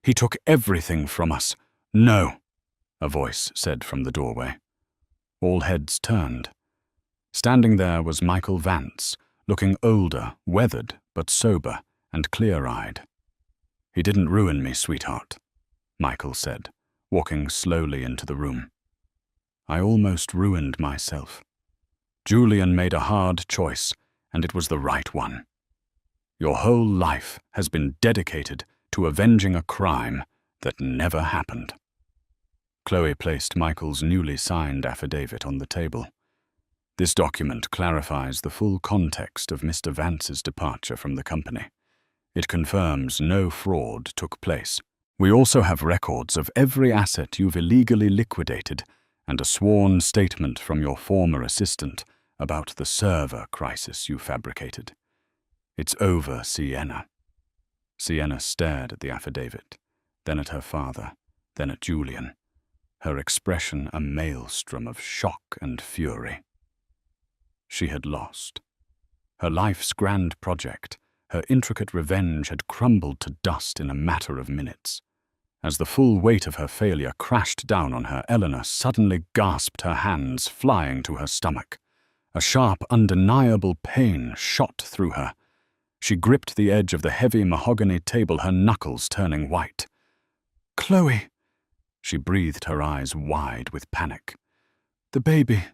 "He took everything from us." "No," a voice said from the doorway. All heads turned. Standing there was Michael Vance, looking older, weathered, but sober and clear-eyed. "He didn't ruin me, sweetheart," Michael said, walking slowly into the room. "I almost ruined myself. Julian made a hard choice, and it was the right one. Your whole life has been dedicated to avenging a crime that never happened." Chloe placed Michael's newly signed affidavit on the table. "This document clarifies the full context of Mr. Vance's departure from the company. It confirms no fraud took place. We also have records of every asset you've illegally liquidated and a sworn statement from your former assistant about the server crisis you fabricated. It's over, Sienna." Sienna stared at the affidavit, then at her father, then at Julian, her expression a maelstrom of shock and fury. She had lost. Her life's grand project, her intricate revenge had crumbled to dust in a matter of minutes. As the full weight of her failure crashed down on her, Eleanor suddenly gasped, her hands flying to her stomach. A sharp, undeniable pain shot through her. She gripped the edge of the heavy mahogany table, her knuckles turning white. "Chloe!" She breathed, her eyes wide with panic. "The baby.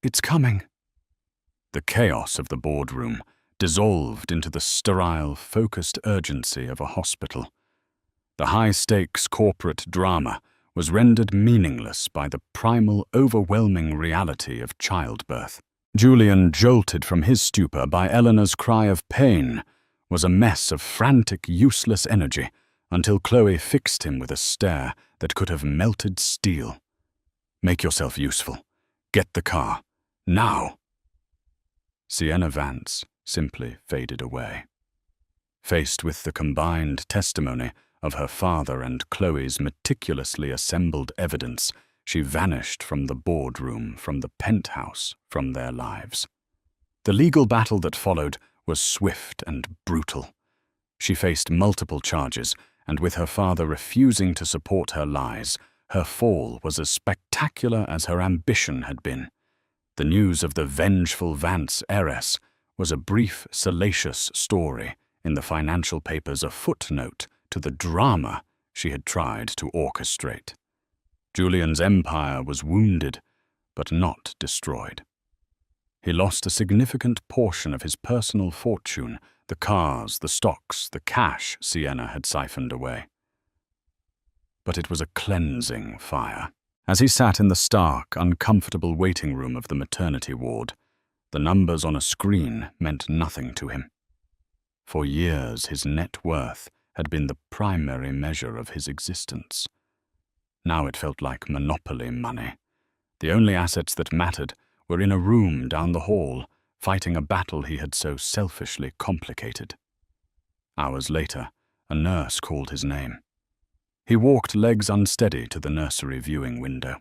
It's coming." The chaos of the boardroom dissolved into the sterile, focused urgency of a hospital. The high-stakes corporate drama was rendered meaningless by the primal, overwhelming reality of childbirth. Julian, jolted from his stupor by Eleanor's cry of pain, was a mess of frantic, useless energy until Chloe fixed him with a stare that could have melted steel. "Make yourself useful. Get the car. Now!" Sienna Vance simply faded away. Faced with the combined testimony of her father and Chloe's meticulously assembled evidence, she vanished from the boardroom, from the penthouse, from their lives. The legal battle that followed was swift and brutal. She faced multiple charges, and with her father refusing to support her lies, her fall was as spectacular as her ambition had been. The news of the vengeful Vance heiress was a brief, salacious story in the financial papers a footnote to the drama she had tried to orchestrate. Julian's empire was wounded, but not destroyed. He lost a significant portion of his personal fortune, the cars, the stocks, the cash Sienna had siphoned away. But it was a cleansing fire. As he sat in the stark, uncomfortable waiting room of the maternity ward, the numbers on a screen meant nothing to him. For years, his net worth had been the primary measure of his existence. Now it felt like monopoly money. The only assets that mattered were in a room down the hall, fighting a battle he had so selfishly complicated. Hours later, a nurse called his name. He walked legs unsteady to the nursery viewing window.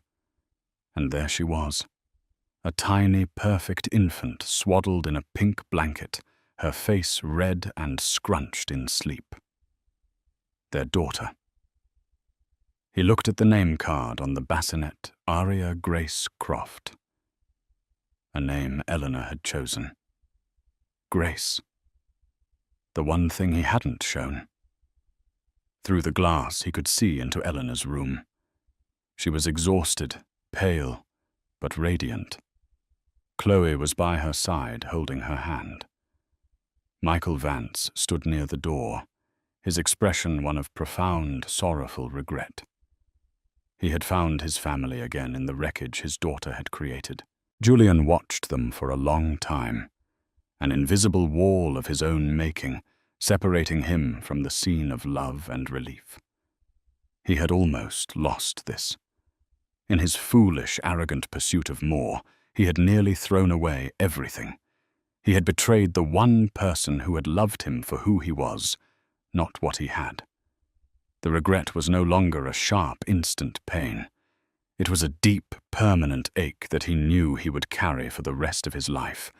And there she was, a tiny, perfect infant swaddled in a pink blanket, her face red and scrunched in sleep. Their daughter. He looked at the name card on the bassinet, Aria Grace Croft. A name Eleanor had chosen. Grace. The one thing he hadn't shown. Through the glass, he could see into Eleanor's room. She was exhausted, pale, but radiant. Chloe was by her side, holding her hand. Michael Vance stood near the door, his expression one of profound, sorrowful regret. He had found his family again in the wreckage his daughter had created. Julian watched them for a long time, an invisible wall of his own making, separating him from the scene of love and relief. He had almost lost this. In his foolish, arrogant pursuit of more, he had nearly thrown away everything. He had betrayed the one person who had loved him for who he was, not what he had. The regret was no longer a sharp, instant pain. It was a deep, permanent ache that he knew he would carry for the rest of his life.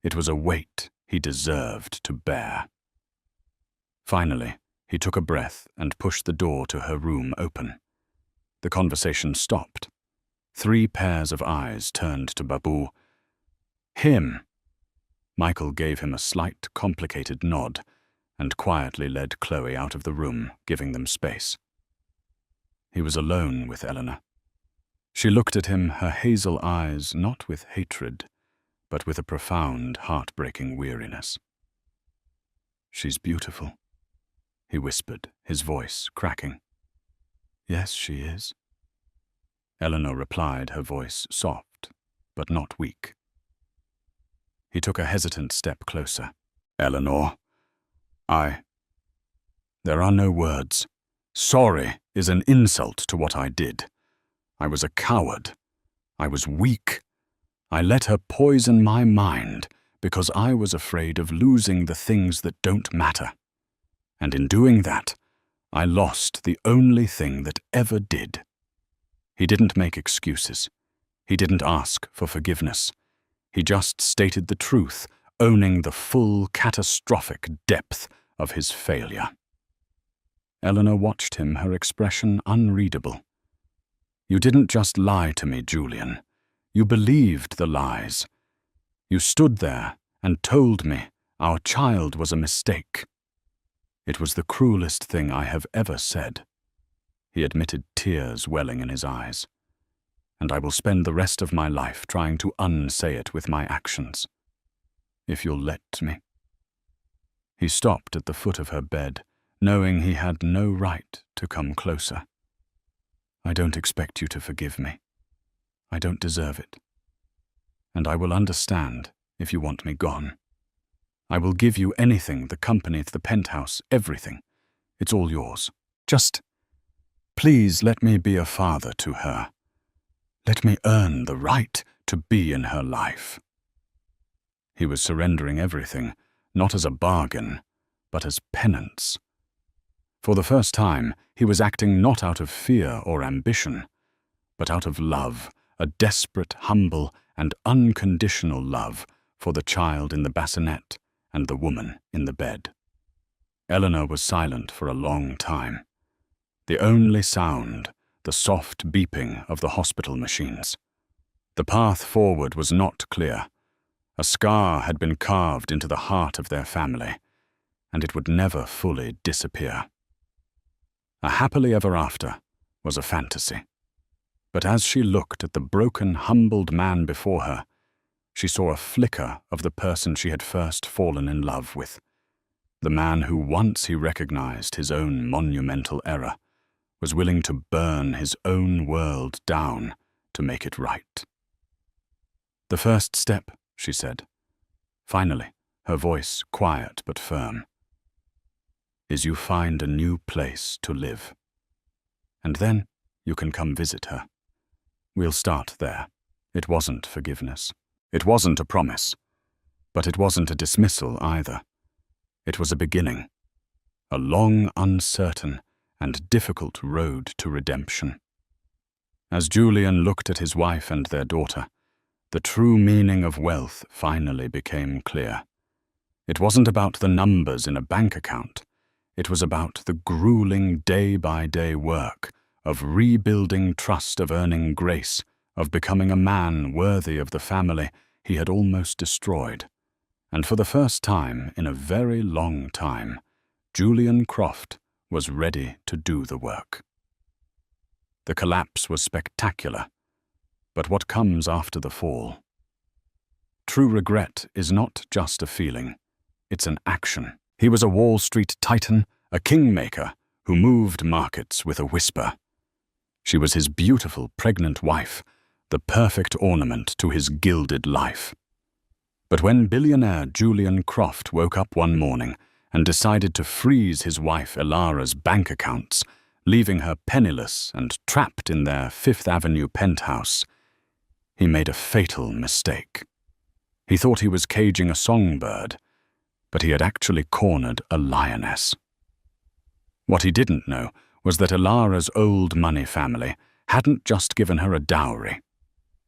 It was a weight he deserved to bear. Finally, he took a breath and pushed the door to her room open. The conversation stopped. 3 pairs of eyes turned to Babu. Him. Michael gave him a slight, complicated nod and quietly led Chloe out of the room, giving them space. He was alone with Eleanor. She looked at him, her hazel eyes not with hatred, but with a profound, heartbreaking weariness. "She's beautiful," he whispered, his voice cracking. "Yes, she is." Eleanor replied, her voice soft, but not weak. He took a hesitant step closer. "Eleanor, There are no words. Sorry is an insult to what I did. I was a coward. I was weak. I let her poison my mind because I was afraid of losing the things that don't matter. And in doing that, I lost the only thing that ever did." He didn't make excuses. He didn't ask for forgiveness. He just stated the truth, owning the full, catastrophic depth of his failure. Eleanor watched him, her expression unreadable. "You didn't just lie to me, Julian. You believed the lies. You stood there and told me our child was a mistake. It was the cruelest thing I have ever said." He admitted, tears welling in his eyes. "And I will spend the rest of my life trying to unsay it with my actions. If you'll let me." He stopped at the foot of her bed, knowing he had no right to come closer. "I don't expect you to forgive me. I don't deserve it. And I will understand if you want me gone. I will give you anything, the company, the penthouse, everything. It's all yours. Just, please let me be a father to her. Let me earn the right to be in her life." He was surrendering everything, not as a bargain, but as penance. For the first time, he was acting not out of fear or ambition, but out of love, a desperate, humble, and unconditional love for the child in the bassinet and the woman in the bed. Eleanor was silent for a long time. The only sound, the soft beeping of the hospital machines. The path forward was not clear. A scar had been carved into the heart of their family. and it would never fully disappear. A happily ever after was a fantasy. But as she looked at the broken, humbled man before her, she saw a flicker of the person she had first fallen in love with. The man who, once he recognized his own monumental error, was willing to burn his own world down to make it right. "The first step," she said, finally, her voice quiet but firm, "is you find a new place to live. And then you can come visit her. We'll start there." It wasn't forgiveness. It wasn't a promise. But it wasn't a dismissal either. It was a beginning. A long, uncertain, and difficult road to redemption. As Julian looked at his wife and their daughter, the true meaning of wealth finally became clear. It wasn't about the numbers in a bank account. It was about the grueling day-by-day work of rebuilding trust, of earning grace, of becoming a man worthy of the family he had almost destroyed. And for the first time in a very long time, Julian Croft was ready to do the work. The collapse was spectacular, but what comes after the fall? True regret is not just a feeling, it's an action. He was a Wall Street titan, a kingmaker who moved markets with a whisper. She was his beautiful, pregnant wife, the perfect ornament to his gilded life. But when billionaire Julian Croft woke up one morning and decided to freeze his wife Elara's bank accounts, leaving her penniless and trapped in their Fifth Avenue penthouse, he made a fatal mistake. He thought he was caging a songbird, but he had actually cornered a lioness. What he didn't know was that Elara's old money family hadn't just given her a dowry.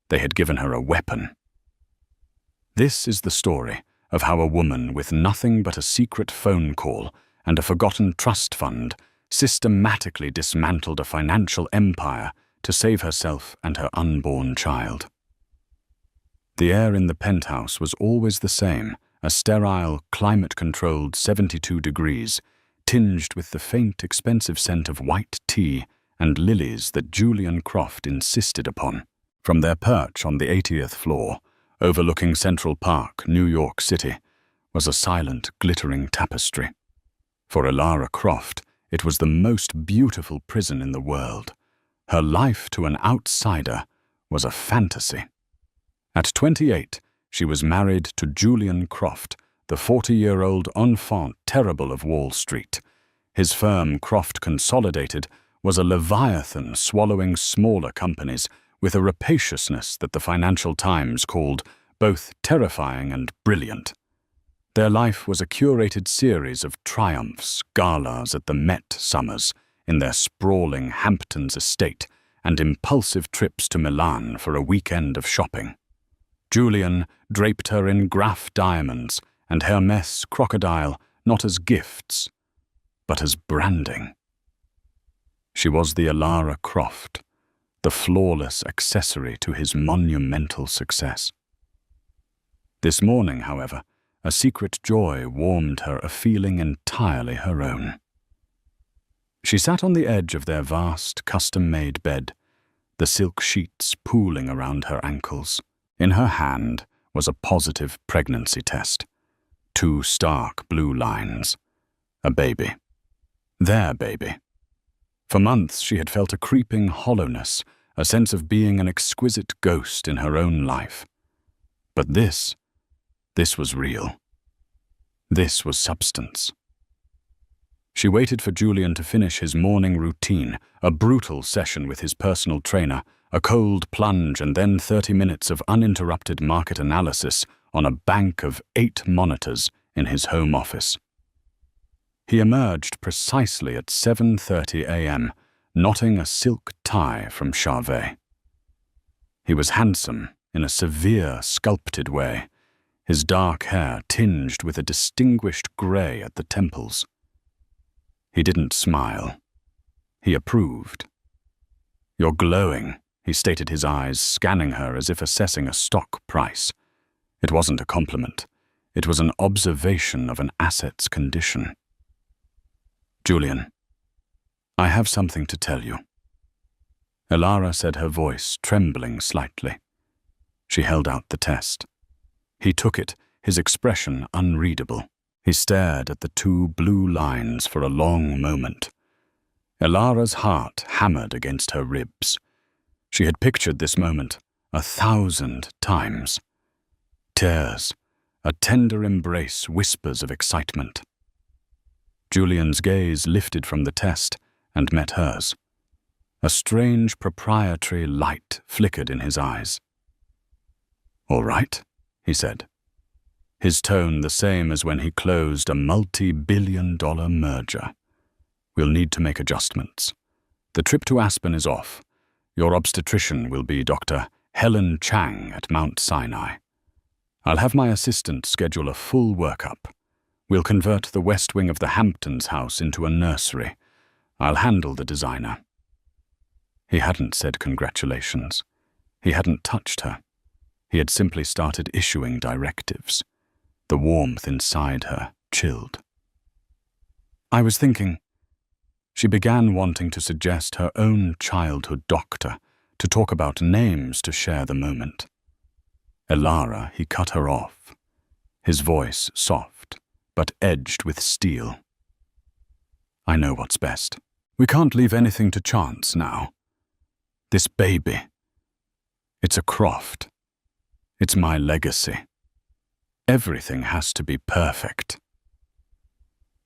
They had given her a weapon. This is the story of how a woman with nothing but a secret phone call and a forgotten trust fund systematically dismantled a financial empire to save herself and her unborn child. The air in the penthouse was always the same, a sterile, climate-controlled 72 degrees, tinged with the faint, expensive scent of white tea and lilies that Julian Croft insisted upon. From their perch on the 80th floor, overlooking Central Park, New York City, was a silent, glittering tapestry. For Elara Croft, it was the most beautiful prison in the world. Her life to an outsider was a fantasy. At 28, she was married to Julian Croft, the 40-year-old enfant terrible of Wall Street. His firm, Croft Consolidated, was a leviathan swallowing smaller companies with a rapaciousness that the Financial Times called both terrifying and brilliant. Their life was a curated series of triumphs, galas at the Met summers, in their sprawling Hamptons estate, and impulsive trips to Milan for a weekend of shopping. Julian draped her in Graf diamonds and Hermès crocodile, not as gifts, but as branding. She was the Elara Croft, the flawless accessory to his monumental success. This morning, however, a secret joy warmed her, a feeling entirely her own. She sat on the edge of their vast, custom-made bed, the silk sheets pooling around her ankles. In her hand was a positive pregnancy test. 2 stark blue lines. A baby. Their baby. For months she had felt a creeping hollowness, a sense of being an exquisite ghost in her own life. But this was real. This was substance. She waited for Julian to finish his morning routine, a brutal session with his personal trainer, a cold plunge, and then 30 minutes of uninterrupted market analysis on a bank of 8 monitors in his home office. He emerged precisely at 7:30 a.m., knotting a silk tie from Charvet. He was handsome in a severe, sculpted way, his dark hair tinged with a distinguished grey at the temples. He didn't smile. He approved. "You're glowing," he stated, his eyes scanning her as if assessing a stock price. It wasn't a compliment. It was an observation of an asset's condition. "Julian, I have something to tell you." Elara said, her voice trembling slightly. She held out the test. He took it, his expression unreadable. He stared at the two blue lines for a long moment. Elara's heart hammered against her ribs. She had pictured this moment 1,000 times. Tears, a tender embrace, whispers of excitement. Julian's gaze lifted from the test and met hers. A strange proprietary light flickered in his eyes. "All right," he said, his tone the same as when he closed a multi-billion-dollar merger. "We'll need to make adjustments. The trip to Aspen is off. Your obstetrician will be Dr. Helen Chang at Mount Sinai. I'll have my assistant schedule a full workup. We'll convert the west wing of the Hamptons house into a nursery. I'll handle the designer." He hadn't said congratulations. He hadn't touched her. He had simply started issuing directives. The warmth inside her chilled. "I was thinking..." She began wanting to suggest her own childhood doctor, to talk about names to share the moment. Elara, he cut her off, his voice soft, but edged with steel. "I know what's best. We can't leave anything to chance now. This baby, it's a Croft. It's my legacy. Everything has to be perfect."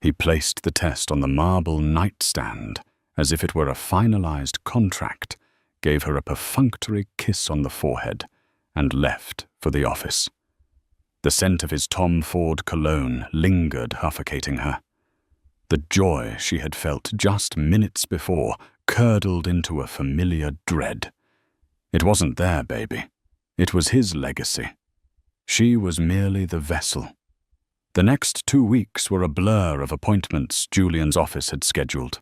He placed the test on the marble nightstand as if it were a finalized contract, gave her a perfunctory kiss on the forehead, and left for the office. The scent of his Tom Ford cologne lingered, suffocating her. The joy she had felt just minutes before curdled into a familiar dread. It wasn't their baby. It was his legacy. She was merely the vessel. The next 2 weeks were a blur of appointments Julian's office had scheduled.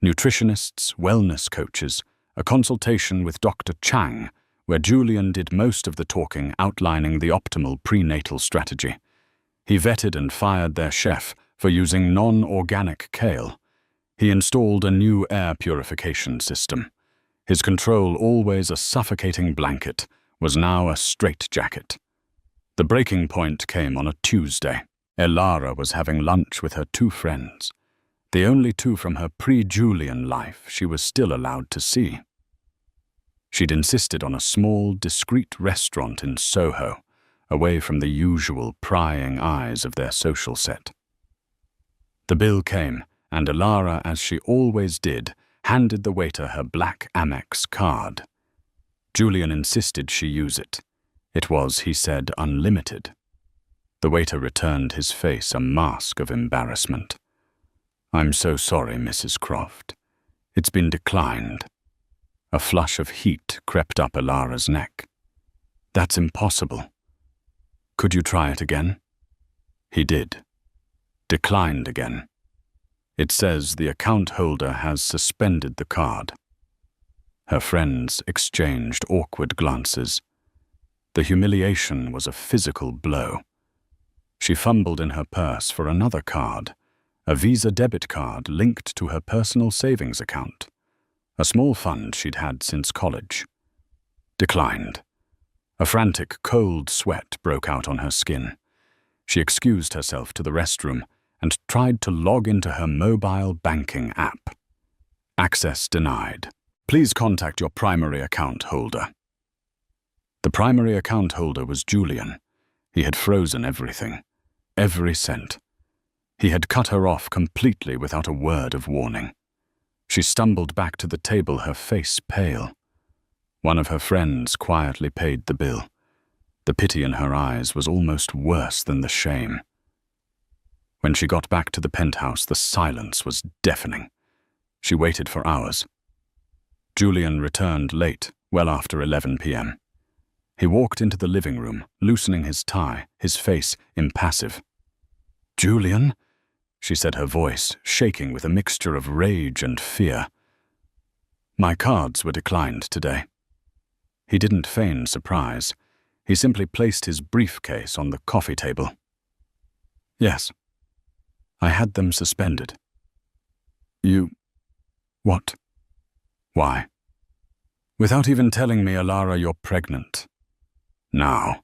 Nutritionists, wellness coaches, a consultation with Dr. Chang, where Julian did most of the talking, outlining the optimal prenatal strategy. He vetted and fired their chef for using non-organic kale. He installed a new air purification system. His control, always a suffocating blanket, was now a straitjacket. The breaking point came on a Tuesday. Elara was having lunch with her 2 friends, the only 2 from her pre-Julian life she was still allowed to see. She'd insisted on a small, discreet restaurant in Soho, away from the usual prying eyes of their social set. The bill came, and Elara, as she always did, handed the waiter her black Amex card. Julian insisted she use it. It was, he said, unlimited. The waiter returned his face a mask of embarrassment. "I'm so sorry, Mrs. Croft. It's been declined." A flush of heat crept up Elara's neck. "That's impossible. Could you try it again?" He did. Declined again. "It says the account holder has suspended the card." Her friends exchanged awkward glances. The humiliation was a physical blow. She fumbled in her purse for another card, a Visa debit card linked to her personal savings account, a small fund she'd had since college. Declined. A frantic cold sweat broke out on her skin. She excused herself to the restroom and tried to log into her mobile banking app. Access denied. Please contact your primary account holder. The primary account holder was Julian. He had frozen everything, every cent. He had cut her off completely without a word of warning. She stumbled back to the table, her face pale. One of her friends quietly paid the bill. The pity in her eyes was almost worse than the shame. When she got back to the penthouse, the silence was deafening. She waited for hours. Julian returned late, well after 11 p.m. He walked into the living room, loosening his tie, his face impassive. "Julian?" she said, her voice shaking with a mixture of rage and fear. "My cards were declined today." He didn't feign surprise. He simply placed his briefcase on the coffee table. Yes. I had them suspended. You... What? Why? Without even telling me, Alara, you're pregnant. Now,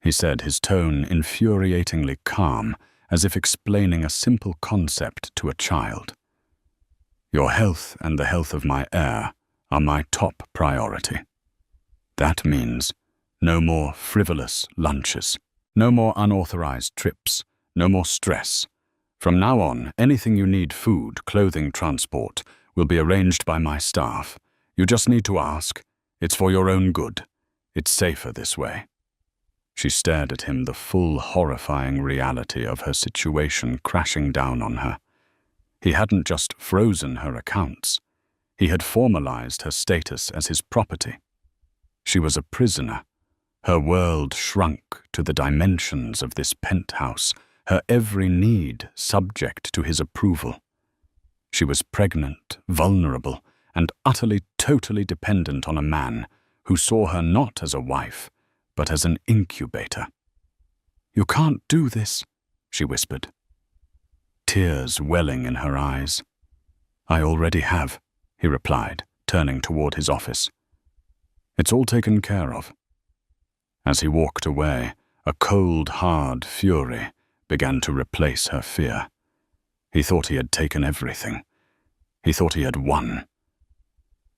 he said, his tone infuriatingly calm, as if explaining a simple concept to a child. Your health and the health of my heir are my top priority. That means no more frivolous lunches, no more unauthorized trips, no more stress. From now on, anything you need, food, clothing, transport, will be arranged by my staff. You just need to ask. It's for your own good. It's safer this way. She stared at him, the full, horrifying reality of her situation crashing down on her. He hadn't just frozen her accounts. He had formalized her status as his property. She was a prisoner. Her world shrunk to the dimensions of this penthouse, her every need subject to his approval. She was pregnant, vulnerable, and utterly, totally dependent on a man who saw her not as a wife, but as an incubator. You can't do this, she whispered, tears welling in her eyes. I already have, he replied, turning toward his office. It's all taken care of. As he walked away, a cold, hard fury began to replace her fear. He thought he had taken everything. He thought he had won.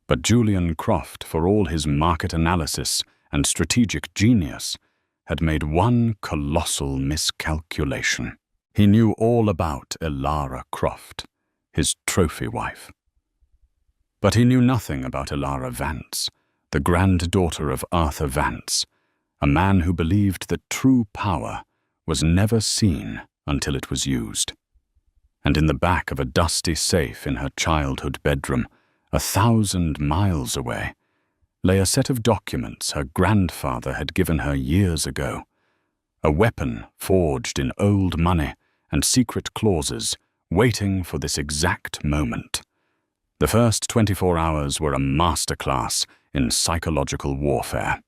But Julian Croft, for all his market analysis and strategic genius, had made one colossal miscalculation. He knew all about Alara Croft, his trophy wife. But he knew nothing about Alara Vance, the granddaughter of Arthur Vance, a man who believed that true power was never seen until it was used. And in the back of a dusty safe in her childhood bedroom, 1,000 miles away, lay a set of documents her grandfather had given her years ago, a weapon forged in old money and secret clauses waiting for this exact moment. The first 24 hours were a masterclass in psychological warfare.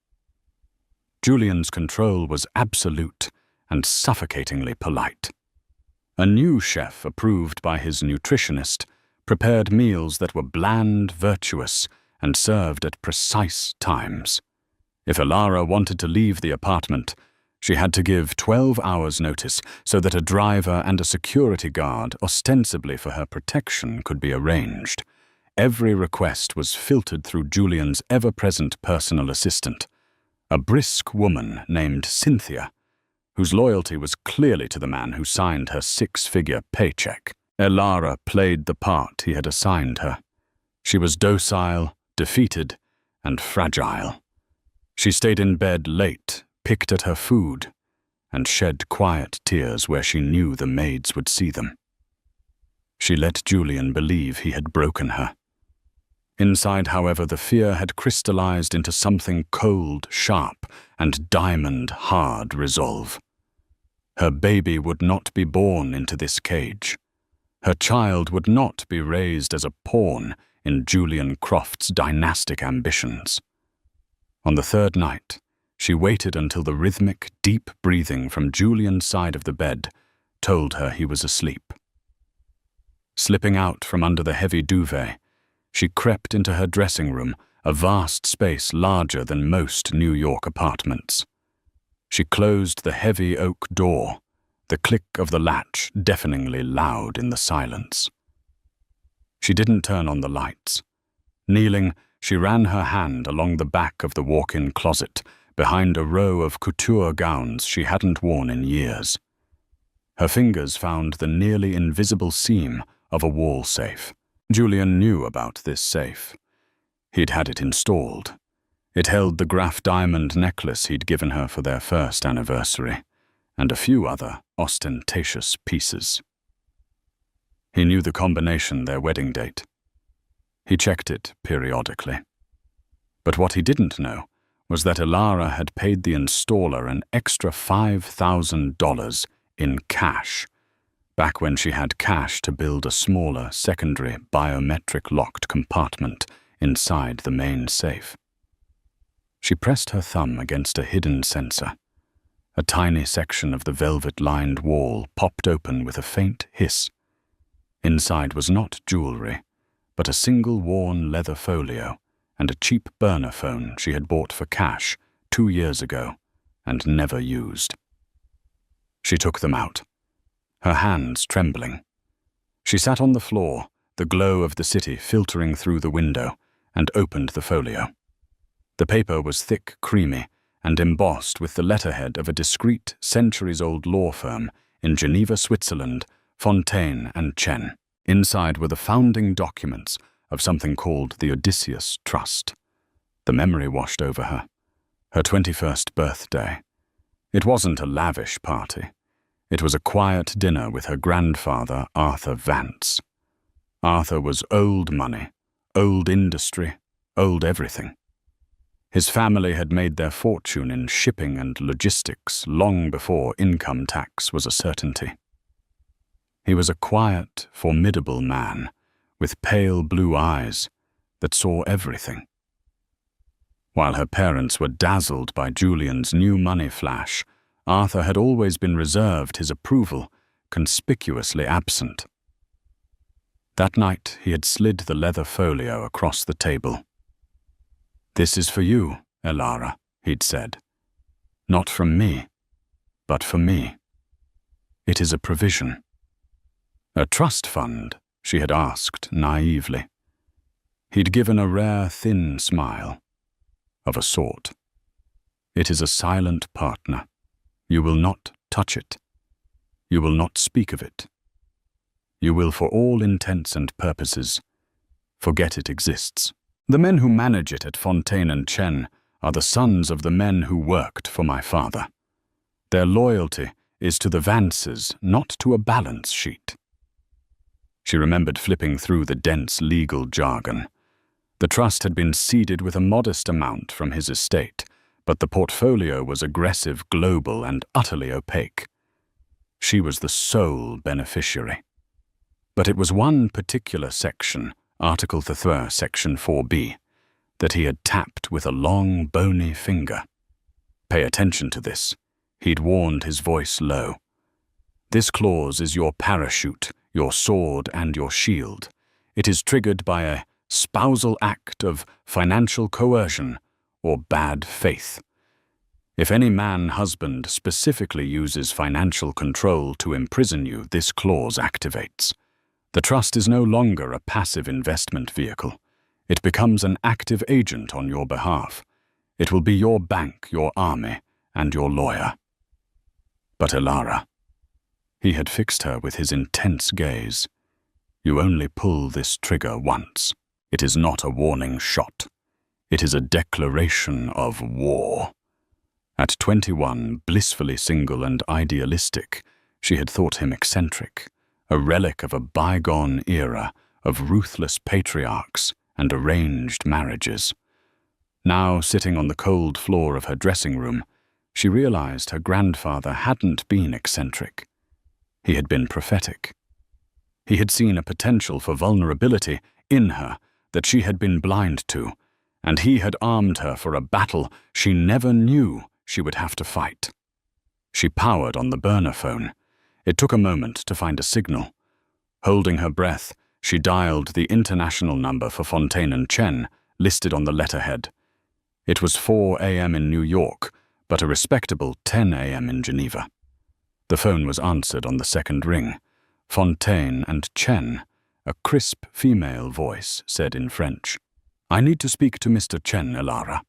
Julian's control was absolute and suffocatingly polite. A new chef, approved by his nutritionist, prepared meals that were bland, virtuous, and served at precise times. If Alara wanted to leave the apartment, she had to give 12 hours' notice so that a driver and a security guard, ostensibly for her protection, could be arranged. Every request was filtered through Julian's ever-present personal assistant, a brisk woman named Cynthia, whose loyalty was clearly to the man who signed her 6-figure paycheck. Alara played the part he had assigned her. She was docile, defeated, and fragile. She stayed in bed late, picked at her food, and shed quiet tears where she knew the maids would see them. She let Julian believe he had broken her. Inside, however, the fear had crystallized into something cold, sharp, and diamond-hard resolve. Her baby would not be born into this cage. Her child would not be raised as a pawn in Julian Croft's dynastic ambitions. On the third night, she waited until the rhythmic, deep breathing from Julian's side of the bed told her he was asleep. Slipping out from under the heavy duvet, she crept into her dressing room, a vast space larger than most New York apartments. She closed the heavy oak door, the click of the latch deafeningly loud in the silence. She didn't turn on the lights. Kneeling, she ran her hand along the back of the walk-in closet, behind a row of couture gowns she hadn't worn in years. Her fingers found the nearly invisible seam of a wall safe. Julian knew about this safe. He'd had it installed. It held the Graf diamond necklace he'd given her for their first anniversary, and a few other ostentatious pieces. He knew the combination their wedding date. He checked it periodically. But what he didn't know was that Alara had paid the installer an extra $5,000 in cash, back when she had cash to build a smaller, secondary, biometric-locked compartment inside the main safe. She pressed her thumb against a hidden sensor. A tiny section of the velvet-lined wall popped open with a faint hiss. Inside was not jewelry, but a single worn leather folio and a cheap burner phone she had bought for cash 2 years ago and never used. She took them out, her hands trembling. She sat on the floor, the glow of the city filtering through the window, and opened the folio. The paper was thick, creamy, and embossed with the letterhead of a discreet, centuries-old law firm in Geneva, Switzerland, Fontaine and Chen. Inside were the founding documents of something called the Odysseus Trust. The memory washed over her. Her 21st birthday. It wasn't a lavish party. It was a quiet dinner with her grandfather, Arthur Vance. Arthur was old money, old industry, old everything. His family had made their fortune in shipping and logistics long before income tax was a certainty. He was a quiet, formidable man with pale blue eyes that saw everything. While her parents were dazzled by Julian's new money flash, Arthur had always been reserved, his approval conspicuously absent. That night he had slid the leather folio across the table. "This is for you, Elara," he'd said. "Not from me, but for me. It is a provision." "A trust fund?" she had asked naively. He'd given a rare, thin smile. "Of a sort. It is a silent partner. You will not touch it. You will not speak of it. You will, for all intents and purposes, forget it exists. The men who manage it at Fontaine and Chen are the sons of the men who worked for my father. Their loyalty is to the Vances, not to a balance sheet." She remembered flipping through the dense legal jargon. The trust had been seeded with a modest amount from his estate, but the portfolio was aggressive, global, and utterly opaque. She was the sole beneficiary. But it was one particular section, Article 3, Section 4b, that he had tapped with a long, bony finger. "Pay attention to this," he'd warned, his voice low. "This clause is your parachute, your sword, and your shield. It is triggered by a spousal act of financial coercion or bad faith. If any man-husband specifically uses financial control to imprison you, this clause activates. The trust is no longer a passive investment vehicle. It becomes an active agent on your behalf. It will be your bank, your army, and your lawyer." "But Elara," he had fixed her with his intense gaze, "you only pull this trigger once. It is not a warning shot. It is a declaration of war." At 21, blissfully single and idealistic, she had thought him eccentric, a relic of a bygone era of ruthless patriarchs and arranged marriages. Now, sitting on the cold floor of her dressing room, she realized her grandfather hadn't been eccentric. He had been prophetic. He had seen a potential for vulnerability in her that she had been blind to, and he had armed her for a battle she never knew she would have to fight. She powered on the burner phone. It took a moment to find a signal. Holding her breath, she dialed the international number for Fontaine and Chen, listed on the letterhead. It was 4 a.m. in New York, but a respectable 10 a.m. in Geneva. The phone was answered on the second ring. Fontaine and Chen, a crisp female voice, said in French. "I need to speak to Mr. Chen, Elara,"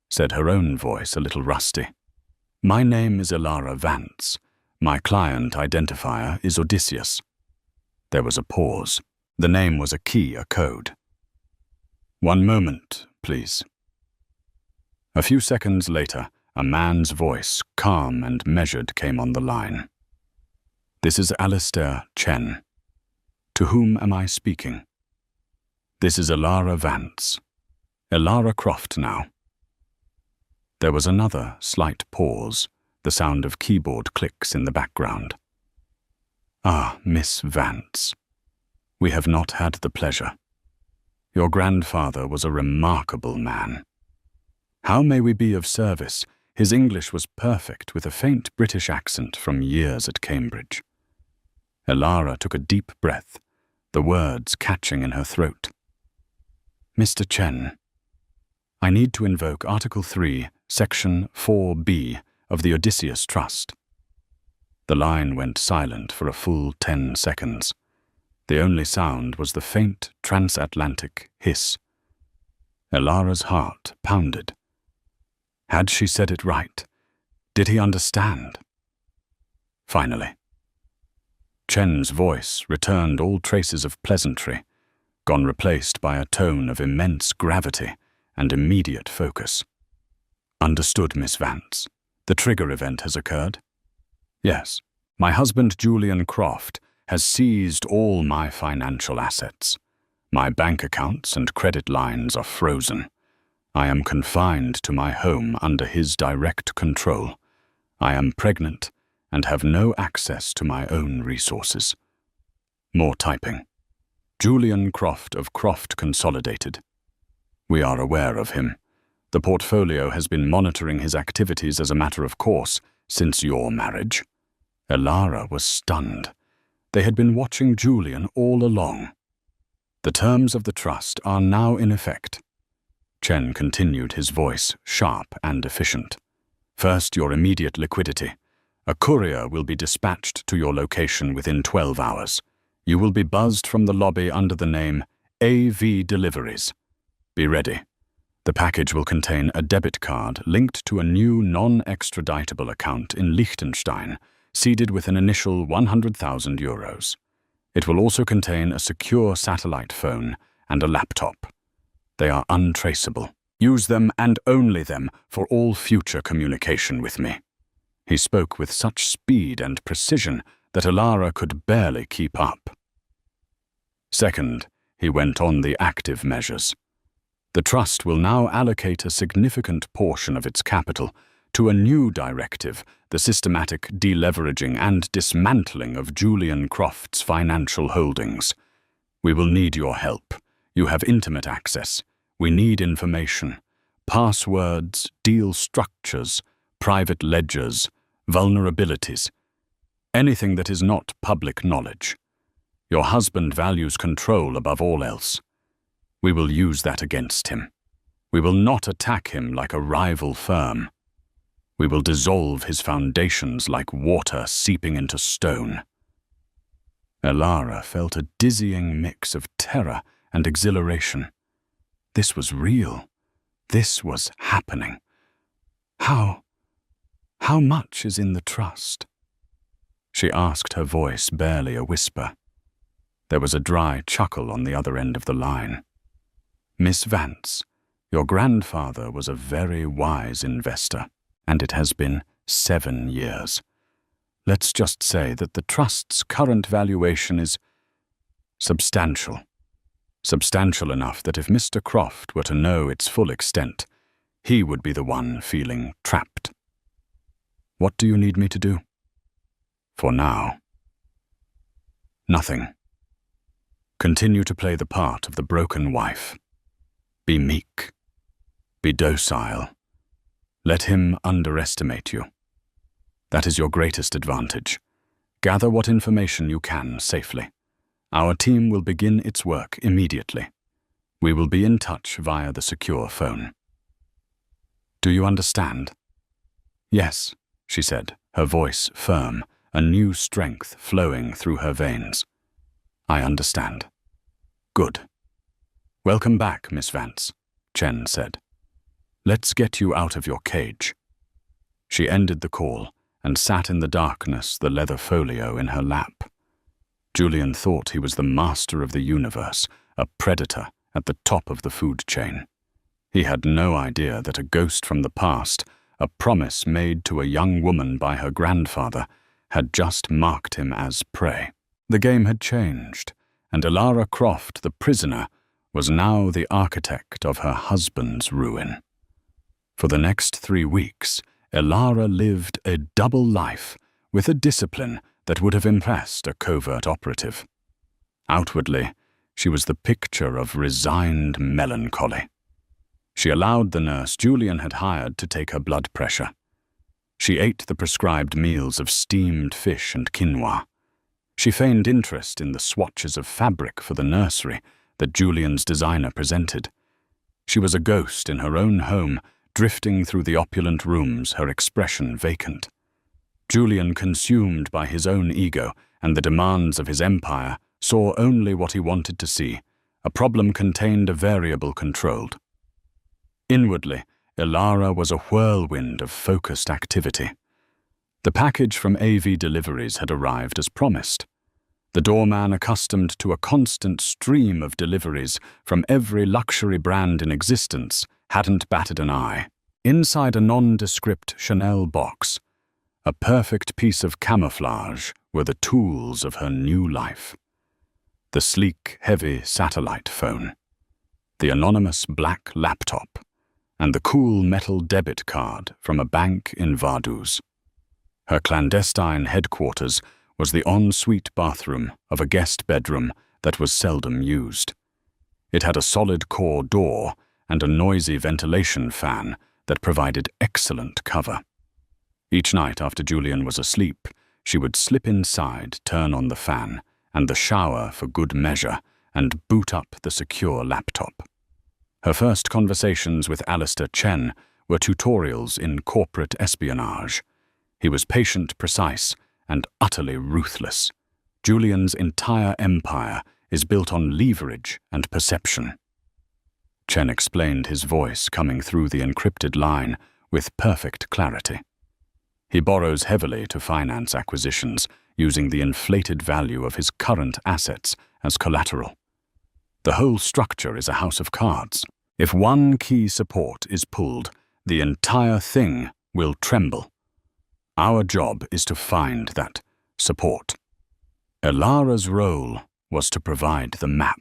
said her own voice, a little rusty. "My name is Elara Vance. My client identifier is Odysseus." There was a pause. The name was a key, a code. "One moment, please." A few seconds later, a man's voice, calm and measured, came on the line. "This is Alistair Chen. To whom am I speaking?" "This is Elara Vance. Elara Croft now." There was another slight pause, the sound of keyboard clicks in the background. "Ah, Miss Vance. We have not had the pleasure. Your grandfather was a remarkable man. How may we be of service His English was perfect, with a faint British accent from years at Cambridge. Elara took a deep breath, the words catching in her throat. "Mr. Chen, I need to invoke Article 3, Section 4B of the Odysseus Trust." The line went silent for a full 10 seconds. The only sound was the faint transatlantic hiss. Elara's heart pounded. Had she said it right? Did he understand? Finally, Chen's voice returned all traces of pleasantry, gone replaced by a tone of immense gravity and immediate focus. "Understood, Miss Vance. The trigger event has occurred. Yes, my husband Julian Croft has seized all my financial assets. My bank accounts and credit lines are frozen. I am confined to my home under his direct control. I am pregnant and have no access to my own resources." More typing. "Julian Croft of Croft Consolidated. We are aware of him. The portfolio has been monitoring his activities as a matter of course since your marriage." Elara was stunned. They had been watching Julian all along. "The terms of the trust are now in effect." Chen continued, his voice sharp and efficient. "First, your immediate liquidity. A courier will be dispatched to your location within 12 hours. You will be buzzed from the lobby under the name AV Deliveries. Be ready. The package will contain a debit card linked to a new non-extraditable account in Liechtenstein, seeded with an initial 100,000 euros. It will also contain a secure satellite phone and a laptop. They are untraceable. Use them and only them for all future communication with me." He spoke with such speed and precision that Elara could barely keep up. Second, he went on the active measures. The trust will now allocate a significant portion of its capital to a new directive, the systematic deleveraging and dismantling of Julian Croft's financial holdings. We will need your help. You have intimate access. We need information. Passwords, deal structures, private ledgers, vulnerabilities. Anything that is not public knowledge. Your husband values control above all else. We will use that against him. We will not attack him like a rival firm. We will dissolve his foundations like water seeping into stone." Elara felt a dizzying mix of terror and exhilaration. This was real. This was happening. How much is in the trust?" She asked, her voice barely a whisper. There was a dry chuckle on the other end of the line. "Miss Vance, your grandfather was a very wise investor, and it has been 7 years. Let's just say that the trust's current valuation is substantial. Substantial enough that if Mr. Croft were to know its full extent, he would be the one feeling trapped. What do you need me to do?" "For now, nothing. Continue to play the part of the broken wife. Be meek. Be docile. Let him underestimate you. That is your greatest advantage. Gather what information you can safely. Our team will begin its work immediately. We will be in touch via the secure phone." "Do you understand?" "Yes," she said, her voice firm, a new strength flowing through her veins. "I understand." "Good. Welcome back, Miss Vance," Chen said. "Let's get you out of your cage." She ended the call and sat in the darkness, the leather folio in her lap. Julian thought he was the master of the universe, a predator at the top of the food chain. He had no idea that a ghost from the past, a promise made to a young woman by her grandfather, had just marked him as prey. The game had changed, and Elara Croft, the prisoner, was now the architect of her husband's ruin. For the next 3 weeks, Elara lived a double life with a discipline that would have impressed a covert operative. Outwardly, she was the picture of resigned melancholy. She allowed the nurse Julian had hired to take her blood pressure. She ate the prescribed meals of steamed fish and quinoa. She feigned interest in the swatches of fabric for the nursery that Julian's designer presented. She was a ghost in her own home, drifting through the opulent rooms, her expression vacant. Julian, consumed by his own ego and the demands of his empire, saw only what he wanted to see, a problem contained, a variable controlled. Inwardly, Ilara was a whirlwind of focused activity. The package from AV Deliveries had arrived as promised. The doorman, accustomed to a constant stream of deliveries from every luxury brand in existence, hadn't batted an eye. Inside a nondescript Chanel box, a perfect piece of camouflage, were the tools of her new life. The sleek, heavy satellite phone, the anonymous black laptop, and the cool metal debit card from a bank in Vaduz. Her clandestine headquarters was the ensuite bathroom of a guest bedroom that was seldom used. It had a solid core door and a noisy ventilation fan that provided excellent cover. Each night after Julian was asleep, she would slip inside, turn on the fan and the shower for good measure, and boot up the secure laptop. Her first conversations with Alistair Chen were tutorials in corporate espionage. He was patient, precise, and utterly ruthless. Julian's entire empire is built on leverage and perception. Chen explained, his voice coming through the encrypted line with perfect clarity. He borrows heavily to finance acquisitions, using the inflated value of his current assets as collateral. The whole structure is a house of cards. If one key support is pulled, the entire thing will tremble. Our job is to find that support. Ilara's role was to provide the map.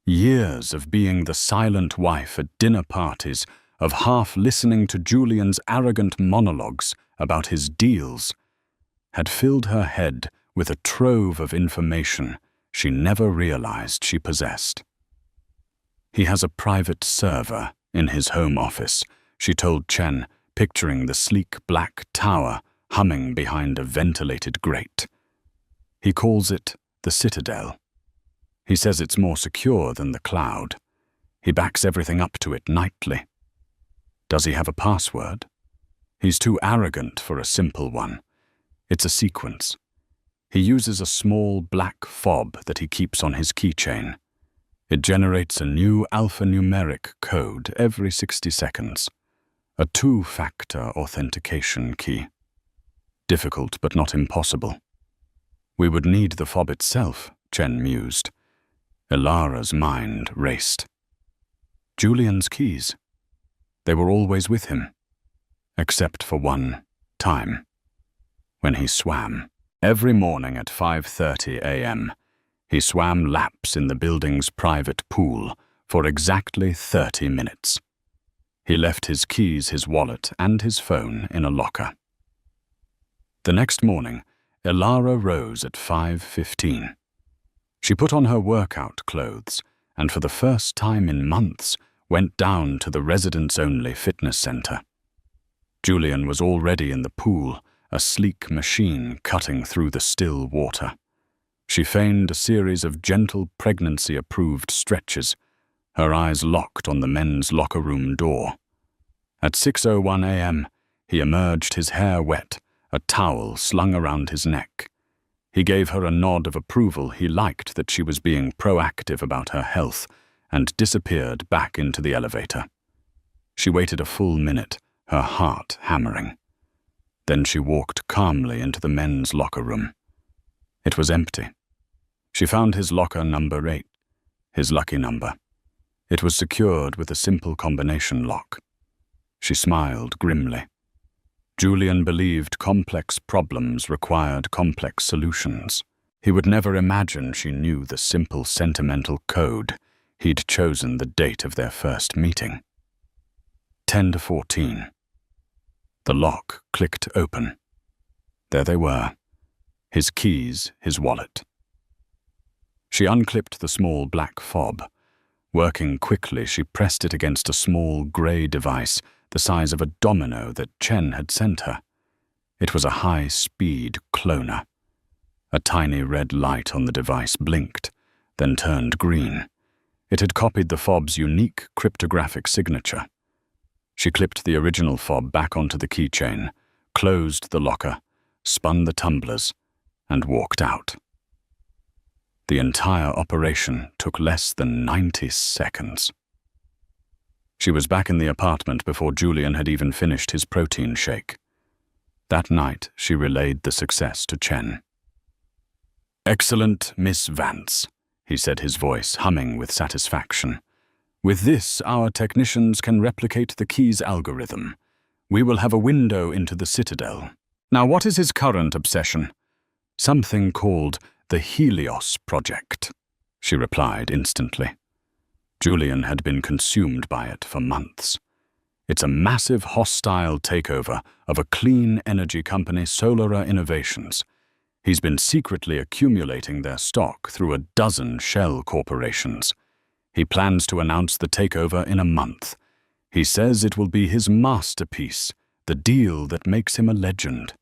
Years of being the silent wife at dinner parties, of half listening to Julian's arrogant monologues about his deals, had filled her head with a trove of information she never realized she possessed. He has a private server in his home office, she told Chen, picturing the sleek black tower humming behind a ventilated grate. He calls it the Citadel. He says it's more secure than the cloud. He backs everything up to it nightly. Does he have a password? He's too arrogant for a simple one. It's a sequence. He uses a small black fob that he keeps on his keychain. It generates a new alphanumeric code every 60 seconds. A two-factor authentication key. Difficult but not impossible. We would need the fob itself, Chen mused. Ilara's mind raced. Julian's keys. They were always with him, except for one time, when he swam. Every morning at 5:30 a.m., he swam laps in the building's private pool for exactly 30 minutes. He left his keys, his wallet, and his phone in a locker. The next morning, Ilara rose at 5:15. She put on her workout clothes and for the first time in months went down to the residents-only fitness center. Julian was already in the pool, a sleek machine cutting through the still water. She feigned a series of gentle pregnancy-approved stretches, her eyes locked on the men's locker room door. At 6:01 a.m., he emerged, his hair wet, a towel slung around his neck. He gave her a nod of approval. He liked that she was being proactive about her health, and disappeared back into the elevator. She waited a full minute, her heart hammering. Then she walked calmly into the men's locker room. It was empty. She found his locker number 8, his lucky number. It was secured with a simple combination lock. She smiled grimly. Julian believed complex problems required complex solutions. He would never imagine she knew the simple sentimental code. He'd chosen the date of their first meeting. 10:14. The lock clicked open. There they were, his keys, his wallet. She unclipped the small black fob. Working quickly, she pressed it against a small grey device the size of a domino that Chen had sent her. It was a high-speed cloner. A tiny red light on the device blinked, then turned green. It had copied the fob's unique cryptographic signature. She clipped the original fob back onto the keychain, closed the locker, spun the tumblers, and walked out. The entire operation took less than 90 seconds. She was back in the apartment before Julian had even finished his protein shake. That night, she relayed the success to Chen. "Excellent, Miss Vance," he said, his voice humming with satisfaction. "With this, our technicians can replicate the key's algorithm. We will have a window into the Citadel. Now, what is his current obsession?" "Something called the Helios Project," she replied instantly. Julian had been consumed by it for months. It's a massive hostile takeover of a clean energy company, Solara Innovations. He's been secretly accumulating their stock through a dozen shell corporations. He plans to announce the takeover in a month. He says it will be his masterpiece, the deal that makes him a legend.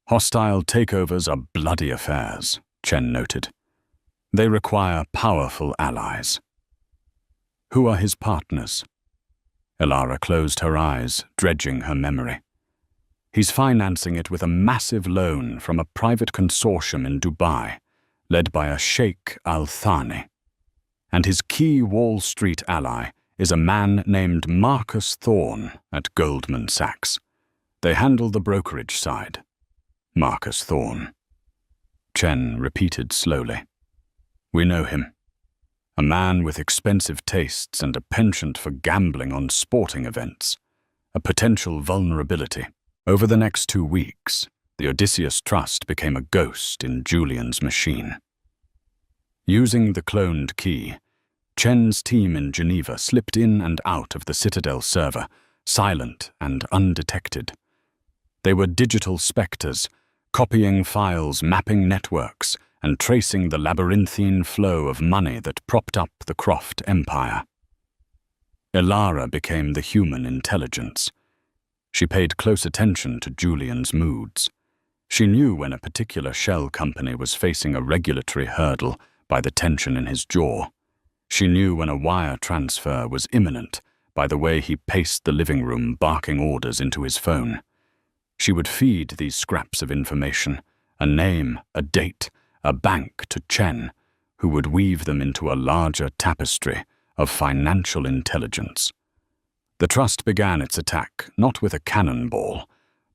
"Hostile takeovers are bloody affairs," Chen noted. "They require powerful allies." "Who are his partners?" Elara closed her eyes, dredging her memory. "He's financing it with a massive loan from a private consortium in Dubai, led by a Sheikh Al-Thani. And his key Wall Street ally is a man named Marcus Thorne at Goldman Sachs. They handle the brokerage side." "Marcus Thorne," Chen repeated slowly. "We know him. A man with expensive tastes and a penchant for gambling on sporting events. A potential vulnerability. Over the next 2 weeks, the Odysseus Trust became a ghost in Julian's machine." Using the cloned key, Chen's team in Geneva slipped in and out of the Citadel server, silent and undetected. They were digital specters, copying files, mapping networks, and tracing the labyrinthine flow of money that propped up the Croft Empire. Elara became the human intelligence. She paid close attention to Julian's moods. She knew when a particular shell company was facing a regulatory hurdle by the tension in his jaw. She knew when a wire transfer was imminent by the way he paced the living room, barking orders into his phone. She would feed these scraps of information, a name, a date, a bank, to Chen, who would weave them into a larger tapestry of financial intelligence. The trust began its attack not with a cannonball,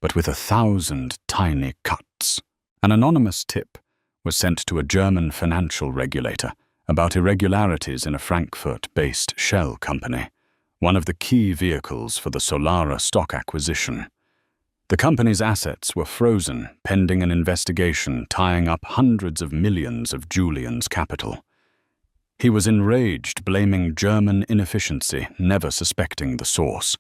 but with 1,000 tiny cuts. An anonymous tip was sent to a German financial regulator about irregularities in a Frankfurt-based shell company, one of the key vehicles for the Solara stock acquisition. The company's assets were frozen pending an investigation tying up hundreds of millions of Julian's capital. He was enraged, blaming German inefficiency, never suspecting the source.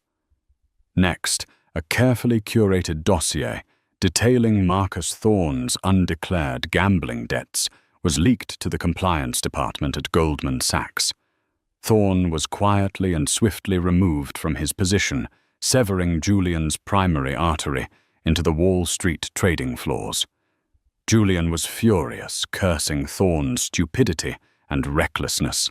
Next, a carefully curated dossier detailing Marcus Thorne's undeclared gambling debts was leaked to the compliance department at Goldman Sachs. Thorne was quietly and swiftly removed from his position, severing Julian's primary artery into the Wall Street trading floors. Julian was furious, cursing Thorne's stupidity and recklessness.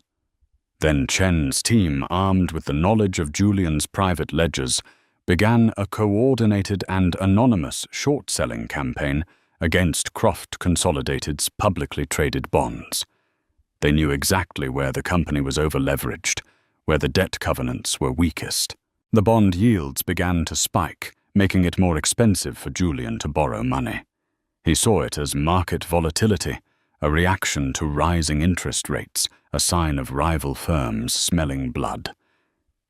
Then Chen's team, armed with the knowledge of Julian's private ledgers, began a coordinated and anonymous short-selling campaign against Croft Consolidated's publicly traded bonds. They knew exactly where the company was over-leveraged, where the debt covenants were weakest. The bond yields began to spike, making it more expensive for Julian to borrow money. He saw it as market volatility, a reaction to rising interest rates, a sign of rival firms smelling blood.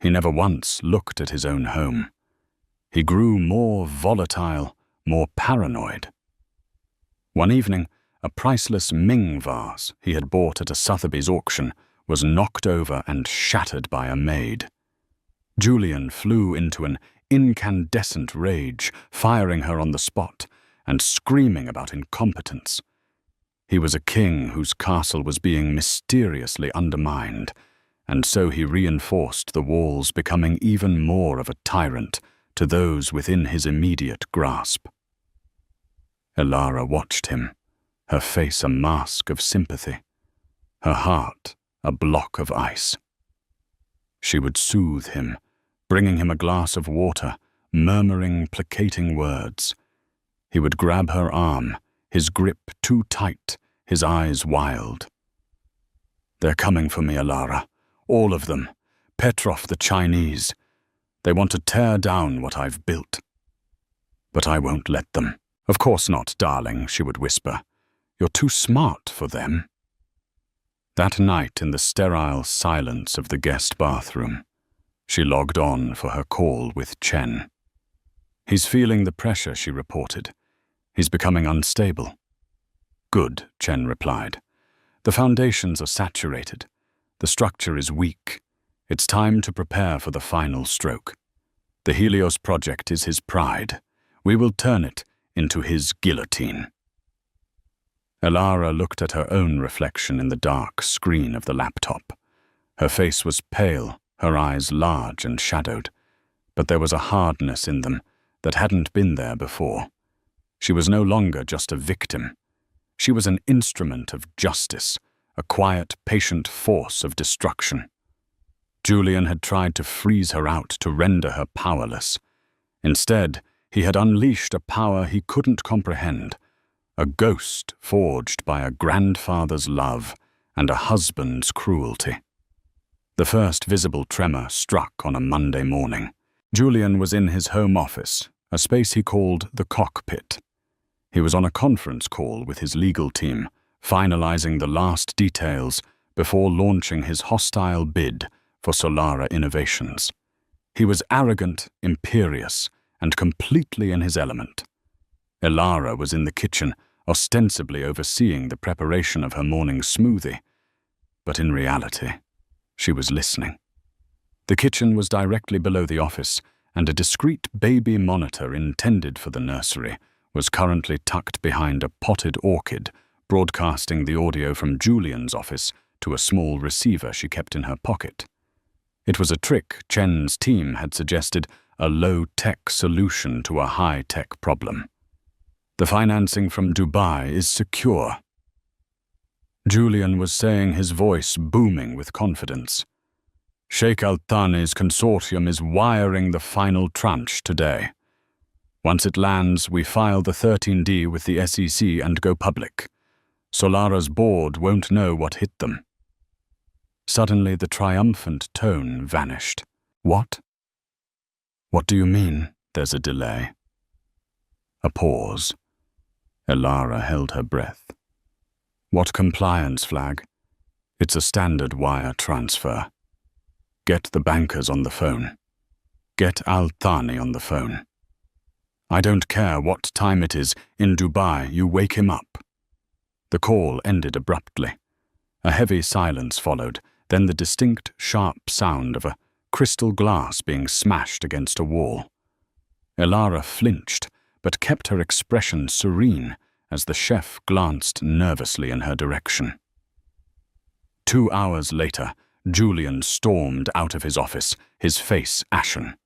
He never once looked at his own home. He grew more volatile, more paranoid. One evening, a priceless Ming vase he had bought at a Sotheby's auction was knocked over and shattered by a maid. Julian flew into an incandescent rage, firing her on the spot and screaming about incompetence. He was a king whose castle was being mysteriously undermined, and so he reinforced the walls, becoming even more of a tyrant to those within his immediate grasp. Elara watched him, her face a mask of sympathy, her heart a block of ice. She would soothe him, bringing him a glass of water, murmuring placating words. He would grab her arm, his grip too tight, his eyes wild. "They're coming for me, Elara. All of them. Petrov, the Chinese. They want to tear down what I've built. But I won't let them." "Of course not, darling," she would whisper. "You're too smart for them." That night, in the sterile silence of the guest bathroom, she logged on for her call with Chen. "He's feeling the pressure," she reported. "He's becoming unstable." "Good," Chen replied. "The foundations are saturated. The structure is weak. It's time to prepare for the final stroke. The Helios project is his pride. We will turn it into his guillotine." Elara looked at her own reflection in the dark screen of the laptop. Her face was pale, her eyes large and shadowed, but there was a hardness in them that hadn't been there before. She was no longer just a victim. She was an instrument of justice, a quiet, patient force of destruction. Julian had tried to freeze her out, to render her powerless. Instead, he had unleashed a power he couldn't comprehend, a ghost forged by a grandfather's love and a husband's cruelty. The first visible tremor struck on a Monday morning. Julian was in his home office, a space he called the cockpit. He was on a conference call with his legal team, finalizing the last details before launching his hostile bid for Solara Innovations. He was arrogant, imperious, and completely in his element. Elara was in the kitchen, ostensibly overseeing the preparation of her morning smoothie, but in reality, she was listening. The kitchen was directly below the office, and a discreet baby monitor intended for the nursery was currently tucked behind a potted orchid, broadcasting the audio from Julian's office to a small receiver she kept in her pocket. It was a trick Chen's team had suggested, a low-tech solution to a high-tech problem. "The financing from Dubai is secure," Julian was saying, his voice booming with confidence. "Sheikh Al-Thani's consortium is wiring the final tranche today. Once it lands, we file the 13D with the SEC and go public. Solara's board won't know what hit them." Suddenly, the triumphant tone vanished. "What? What do you mean, there's a delay?" A pause. Elara held her breath. "What compliance flag? It's a standard wire transfer. Get the bankers on the phone. Get Al-Thani on the phone. I don't care what time it is, in Dubai, you wake him up." The call ended abruptly. A heavy silence followed, then the distinct, sharp sound of a crystal glass being smashed against a wall. Elara flinched, but kept her expression serene as the chef glanced nervously in her direction. 2 hours later, Julian stormed out of his office, his face ashen.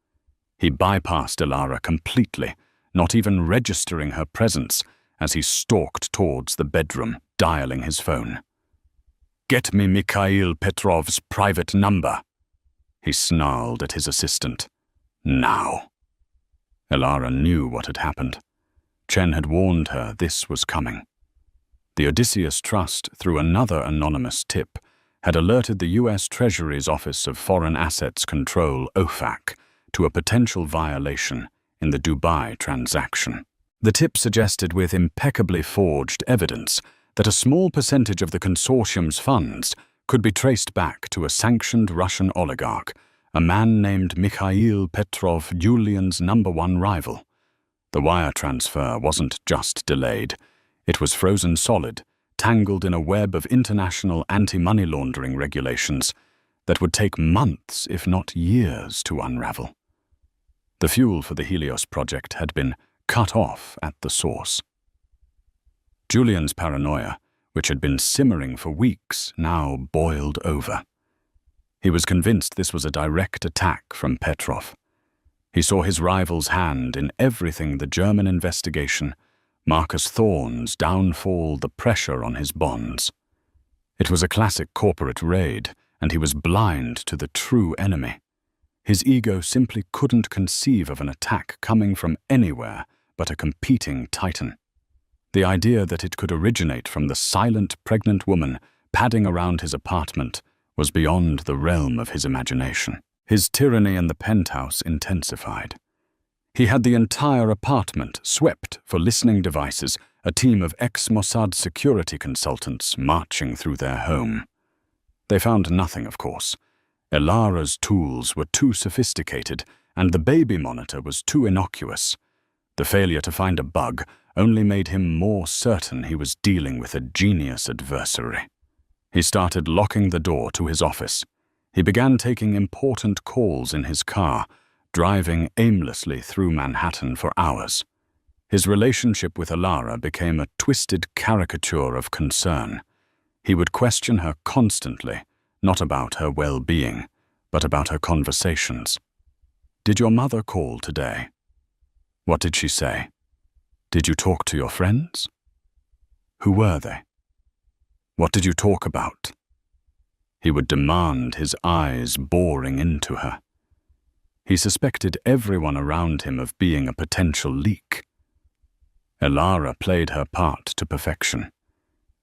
He bypassed Elara completely, not even registering her presence as he stalked towards the bedroom, dialing his phone. "Get me Mikhail Petrov's private number," he snarled at his assistant. "Now." Elara knew what had happened. Chen had warned her this was coming. The Odysseus Trust, through another anonymous tip, had alerted the U.S. Treasury's Office of Foreign Assets Control, OFAC, to a potential violation in the Dubai transaction. The tip suggested, with impeccably forged evidence, that a small percentage of the consortium's funds could be traced back to a sanctioned Russian oligarch, a man named Mikhail Petrov, Julian's #1 rival. The wire transfer wasn't just delayed. It was frozen solid, tangled in a web of international anti-money laundering regulations that would take months, if not years, to unravel. The fuel for the Helios project had been cut off at the source. Julian's paranoia, which had been simmering for weeks, now boiled over. He was convinced this was a direct attack from Petrov. He saw his rival's hand in everything: the German investigation, Marcus Thorne's downfall, the pressure on his bonds. It was a classic corporate raid, and he was blind to the true enemy. His ego simply couldn't conceive of an attack coming from anywhere but a competing titan. The idea that it could originate from the silent, pregnant woman padding around his apartment was beyond the realm of his imagination. His tyranny in the penthouse intensified. He had the entire apartment swept for listening devices, a team of ex-Mossad security consultants marching through their home. They found nothing, of course. Elara's tools were too sophisticated, and the baby monitor was too innocuous. The failure to find a bug only made him more certain he was dealing with a genius adversary. He started locking the door to his office. He began taking important calls in his car, driving aimlessly through Manhattan for hours. His relationship with Elara became a twisted caricature of concern. He would question her constantly, not about her well-being, but about her conversations. "Did your mother call today? What did she say? Did you talk to your friends? Who were they? What did you talk about?" He would demand, his eyes boring into her. He suspected everyone around him of being a potential leak. Elara played her part to perfection.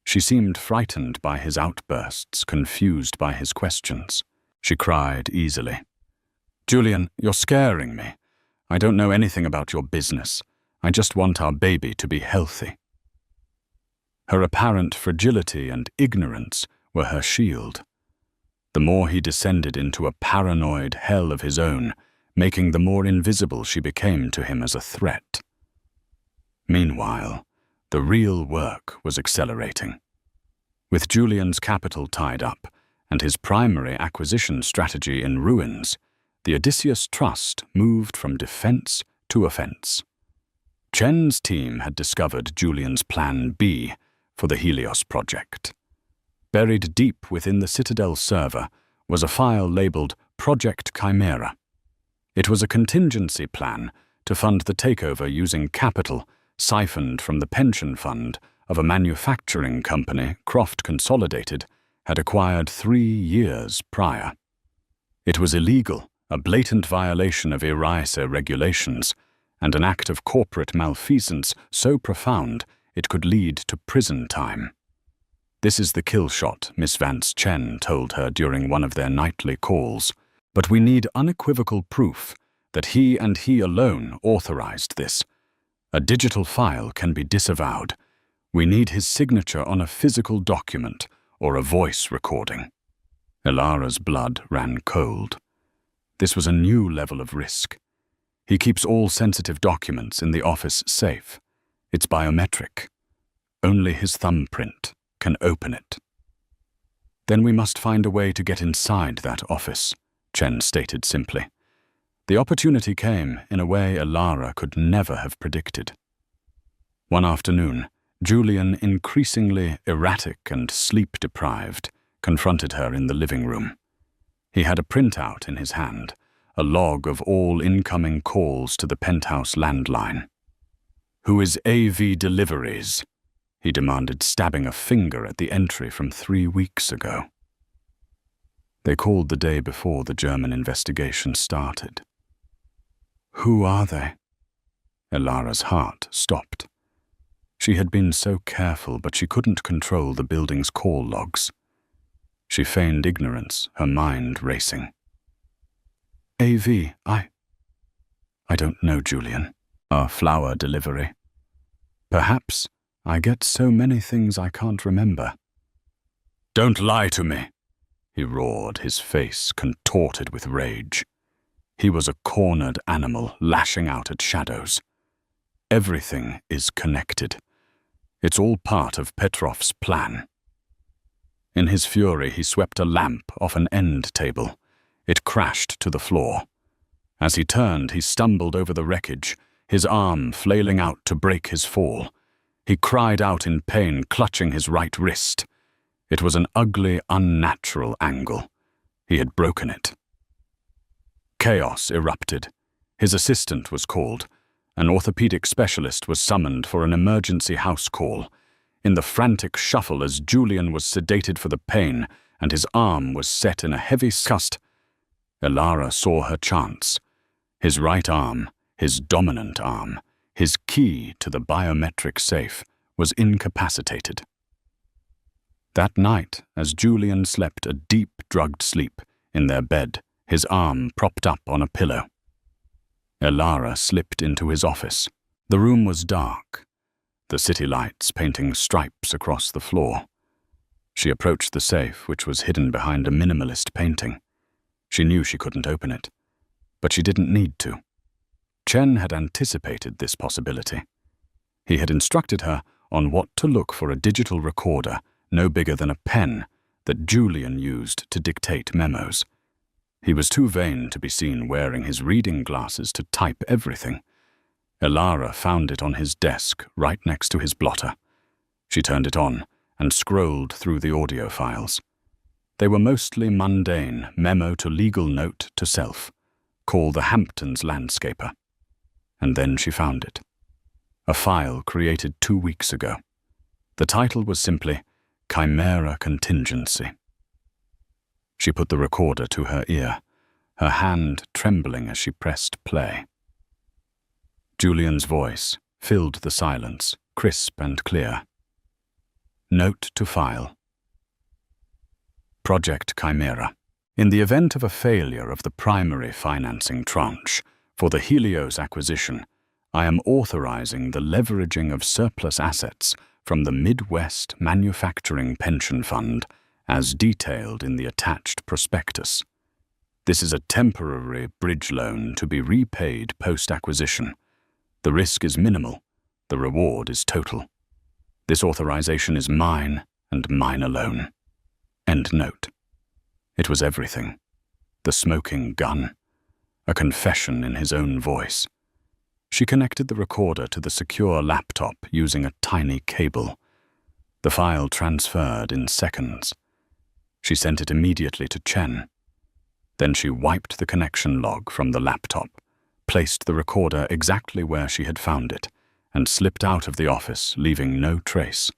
She seemed frightened by his outbursts, confused by his questions. She cried easily. "Julian, you're scaring me. I don't know anything about your business. I just want our baby to be healthy." Her apparent fragility and ignorance were her shield. The more he descended into a paranoid hell of his own, making the more invisible she became to him as a threat. Meanwhile, the real work was accelerating. With Julian's capital tied up and his primary acquisition strategy in ruins, the Odysseus Trust moved from defense to offense. Chen's team had discovered Julian's Plan B for the Helios project. Buried deep within the Citadel server was a file labeled Project Chimera. It was a contingency plan to fund the takeover using capital siphoned from the pension fund of a manufacturing company Croft Consolidated had acquired 3 years prior. It was illegal, a blatant violation of ERISA regulations, and an act of corporate malfeasance so profound it could lead to prison time. "This is the kill shot," Miss Vance Chen told her during one of their nightly calls, "but we need unequivocal proof that he and he alone authorized this. A digital file can be disavowed. We need his signature on a physical document or a voice recording." Elara's blood ran cold. This was a new level of risk. He keeps all sensitive documents in the office safe. It's biometric. Only his thumbprint can open it. "Then we must find a way to get inside that office," Chen stated simply. The opportunity came in a way Elara could never have predicted. One afternoon, Julian, increasingly erratic and sleep-deprived, confronted her in the living room. He had a printout in his hand, a log of all incoming calls to the penthouse landline. "Who is AV Deliveries?" he demanded, stabbing a finger at the entry from 3 weeks ago. They called the day before the German investigation started. "Who are they?" Elara's heart stopped. She had been so careful, but she couldn't control the building's call logs. She feigned ignorance, her mind racing. "AV, I don't know, Julian. A flower delivery. Perhaps I get so many things I can't remember." "Don't lie to me," he roared, his face contorted with rage. He was a cornered animal lashing out at shadows. Everything is connected. It's all part of Petrov's plan. In his fury, he swept a lamp off an end table. It crashed to the floor. As he turned, he stumbled over the wreckage, his arm flailing out to break his fall. He cried out in pain, clutching his right wrist. It was an ugly, unnatural angle. He had broken it. Chaos erupted. His assistant was called. An orthopedic specialist was summoned for an emergency house call. In the frantic shuffle as Julian was sedated for the pain and his arm was set in a heavy cast, Elara saw her chance. His right arm, his dominant arm, his key to the biometric safe, was incapacitated. That night, as Julian slept a deep, drugged sleep in their bed, his arm propped up on a pillow, Elara slipped into his office. The room was dark, the city lights painting stripes across the floor. She approached the safe, which was hidden behind a minimalist painting. She knew she couldn't open it, but she didn't need to. Chen had anticipated this possibility. He had instructed her on what to look for: a digital recorder no bigger than a pen that Julian used to dictate memos. He was too vain to be seen wearing his reading glasses to type everything. Elara found it on his desk, right next to his blotter. She turned it on and scrolled through the audio files. They were mostly mundane: memo to legal note to self, call the Hamptons landscaper. And then she found it. A file created 2 weeks ago. The title was simply Chimera Contingency. She put the recorder to her ear, her hand trembling as she pressed play. Julian's voice filled the silence, crisp and clear. Note to file. Project Chimera. In the event of a failure of the primary financing tranche for the Helios acquisition, I am authorizing the leveraging of surplus assets from the Midwest Manufacturing Pension Fund as detailed in the attached prospectus. This is a temporary bridge loan to be repaid post-acquisition. The risk is minimal, the reward is total. This authorization is mine and mine alone. End note. It was everything. The smoking gun. A confession in his own voice. She connected the recorder to the secure laptop using a tiny cable. The file transferred in seconds. She sent it immediately to Chen. Then she wiped the connection log from the laptop, placed the recorder exactly where she had found it, and slipped out of the office, leaving no trace.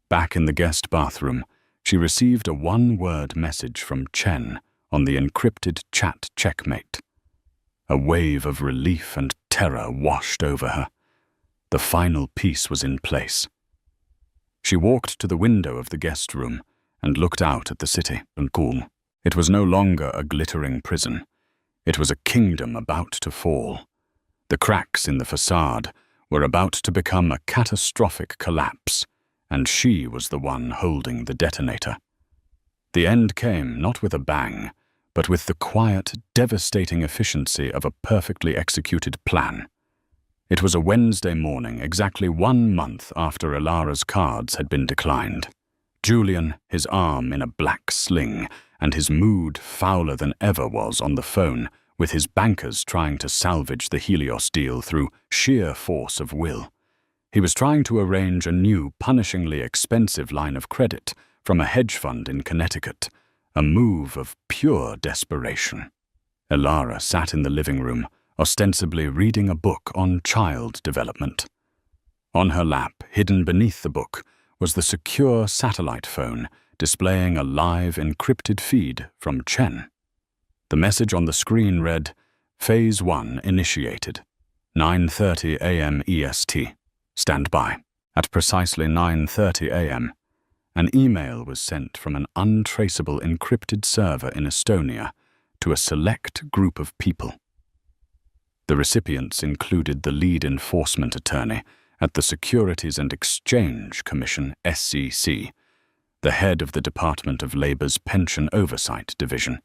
Back in the guest bathroom, she received a one-word message from Chen on the encrypted chat checkmate. A wave of relief and terror washed over her. The final piece was in place. She walked to the window of the guest room and looked out at the city and cool. It was no longer a glittering prison. It was a kingdom about to fall. The cracks in the facade were about to become a catastrophic collapse, and she was the one holding the detonator. The end came not with a bang, but with the quiet, devastating efficiency of a perfectly executed plan. It was a Wednesday morning, exactly 1 month after Elara's cards had been declined. Julian, his arm in a black sling, and his mood fouler than ever, was on the phone with his bankers trying to salvage the Helios deal through sheer force of will. He was trying to arrange a new, punishingly expensive line of credit from a hedge fund in Connecticut, a move of pure desperation. Elara sat in the living room, ostensibly reading a book on child development. On her lap, hidden beneath the book, was the secure satellite phone displaying a live encrypted feed from Chen. The message on the screen read, Phase 1 initiated, 9:30 a.m. EST. Stand by. At precisely 9:30 a.m., an email was sent from an untraceable encrypted server in Estonia to a select group of people. The recipients included the lead enforcement attorney at the Securities and Exchange Commission, SEC, the head of the Department of Labor's Pension Oversight Division,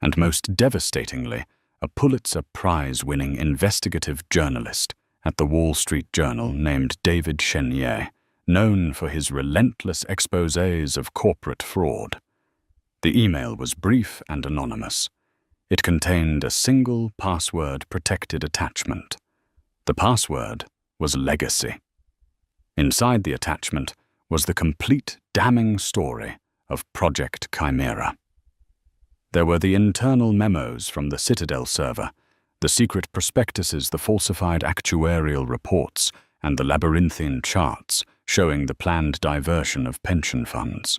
and most devastatingly, a Pulitzer Prize-winning investigative journalist at the Wall Street Journal named David Chenier, known for his relentless exposés of corporate fraud. The email was brief and anonymous. It contained a single password-protected attachment. The password was legacy. Inside the attachment was the complete damning story of Project Chimera. There were the internal memos from the Citadel server, the secret prospectuses, the falsified actuarial reports, and the labyrinthine charts showing the planned diversion of pension funds.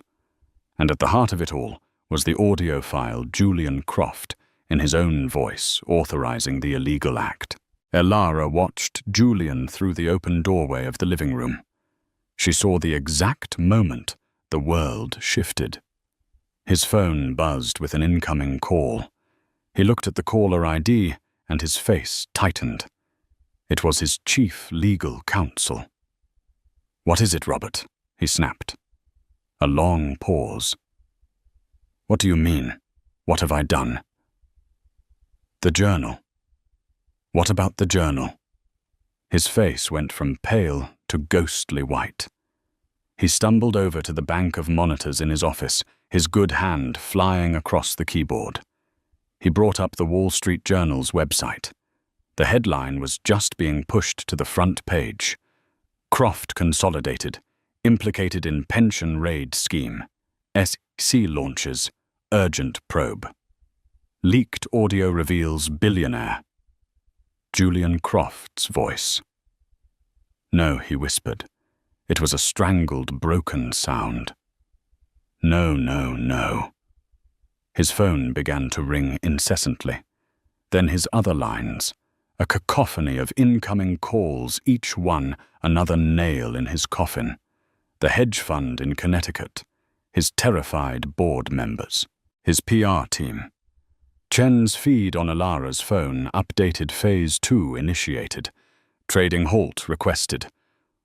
And at the heart of it all was the audiophile Julian Croft, in his own voice, authorizing the illegal act. Elara watched Julian through the open doorway of the living room. She saw the exact moment the world shifted. His phone buzzed with an incoming call. He looked at the caller ID and his face tightened. It was his chief legal counsel. "What is it, Robert?" he snapped. A long pause. "What do you mean? What have I done?" "The journal." "What about the journal?" His face went from pale to ghostly white. He stumbled over to the bank of monitors in his office, his good hand flying across the keyboard. He brought up the Wall Street Journal's website. The headline was just being pushed to the front page. Croft Consolidated, implicated in pension raid scheme. SEC launches, urgent probe. Leaked audio reveals billionaire. Julian Croft's voice. "No," he whispered. It was a strangled, broken sound. "No, no, no." His phone began to ring incessantly. Then his other lines, a cacophony of incoming calls, each one another nail in his coffin. The hedge fund in Connecticut, his terrified board members, his PR team. Chen's feed on Elara's phone updated Phase 2 initiated. Trading halt requested.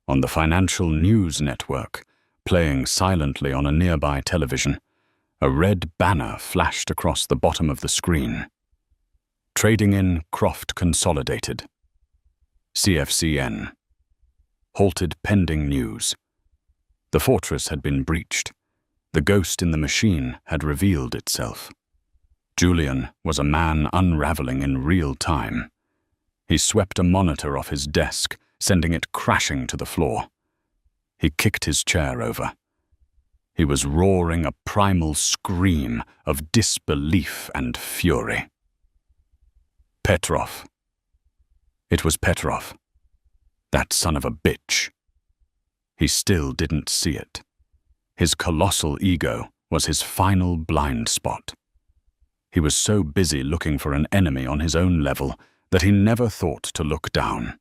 On the financial news network, playing silently on a nearby television, a red banner flashed across the bottom of the screen. Trading in Croft Consolidated. CFCN. Halted pending news. The fortress had been breached. The ghost in the machine had revealed itself. Julian was a man unraveling in real time. He swept a monitor off his desk, sending it crashing to the floor. He kicked his chair over. He was roaring a primal scream of disbelief and fury. Petrov. It was Petrov. That son of a bitch. He still didn't see it. His colossal ego was his final blind spot. He was so busy looking for an enemy on his own level that he never thought to look down.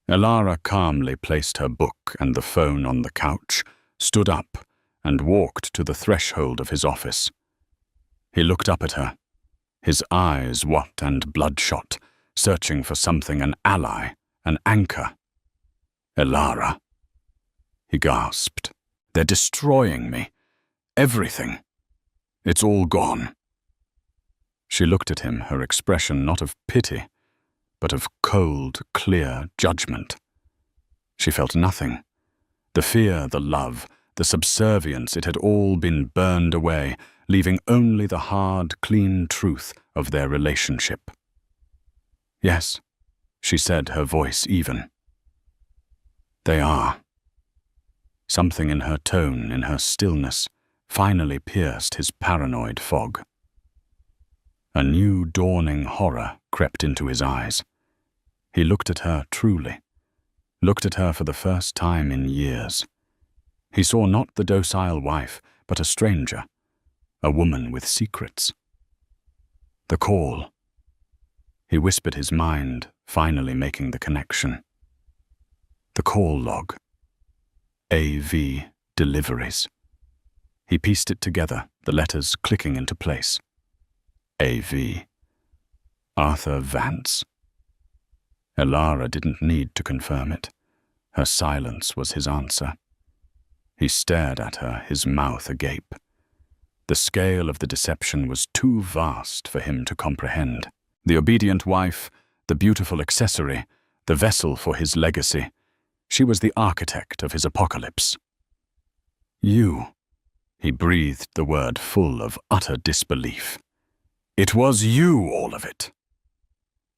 Elara calmly placed her book and the phone on the couch, stood up, and walked to the threshold of his office. He looked up at her, his eyes wet and bloodshot, searching for something, an ally, an anchor. "Elara," he gasped. "They're destroying me. Everything. It's all gone." She looked at him, her expression not of pity, but of cold, clear judgment. She felt nothing. The fear, the love, the subservience, it had all been burned away, leaving only the hard, clean truth of their relationship. "Yes," she said, her voice even. "They are." Something in her tone, in her stillness, finally pierced his paranoid fog. A new dawning horror crept into his eyes. He looked at her truly, looked at her for the first time in years. He saw not the docile wife, but a stranger, a woman with secrets. The call. He whispered, his mind finally making the connection. The call log. AV deliveries. He pieced it together, the letters clicking into place. AV. Arthur Vance. Elara didn't need to confirm it. Her silence was his answer. He stared at her, his mouth agape. The scale of the deception was too vast for him to comprehend. The obedient wife, the beautiful accessory, the vessel for his legacy. She was the architect of his apocalypse. "You," he breathed the word full of utter disbelief. "It was you, all of it."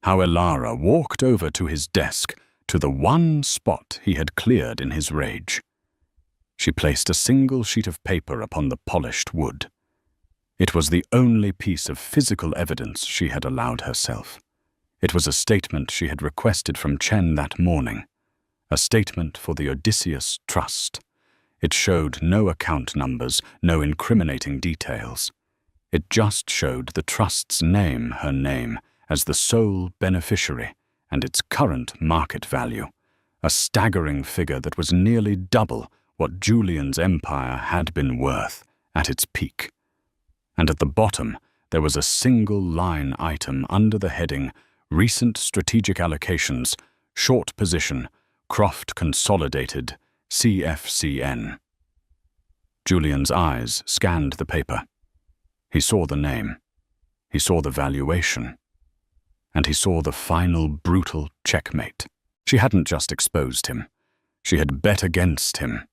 How Elara walked over to his desk, to the one spot he had cleared in his rage. She placed a single sheet of paper upon the polished wood. It was the only piece of physical evidence she had allowed herself. It was a statement she had requested from Chen that morning, a statement for the Odysseus Trust. It showed no account numbers, no incriminating details. It just showed the trust's name, her name, as the sole beneficiary, and its current market value, a staggering figure that was nearly double what Julian's empire had been worth at its peak. And at the bottom, there was a single-line item under the heading Recent Strategic Allocations, Short Position, Croft Consolidated, CFCN. Julian's eyes scanned the paper. He saw the name. He saw the valuation. And he saw the final brutal checkmate. She hadn't just exposed him. She had bet against him.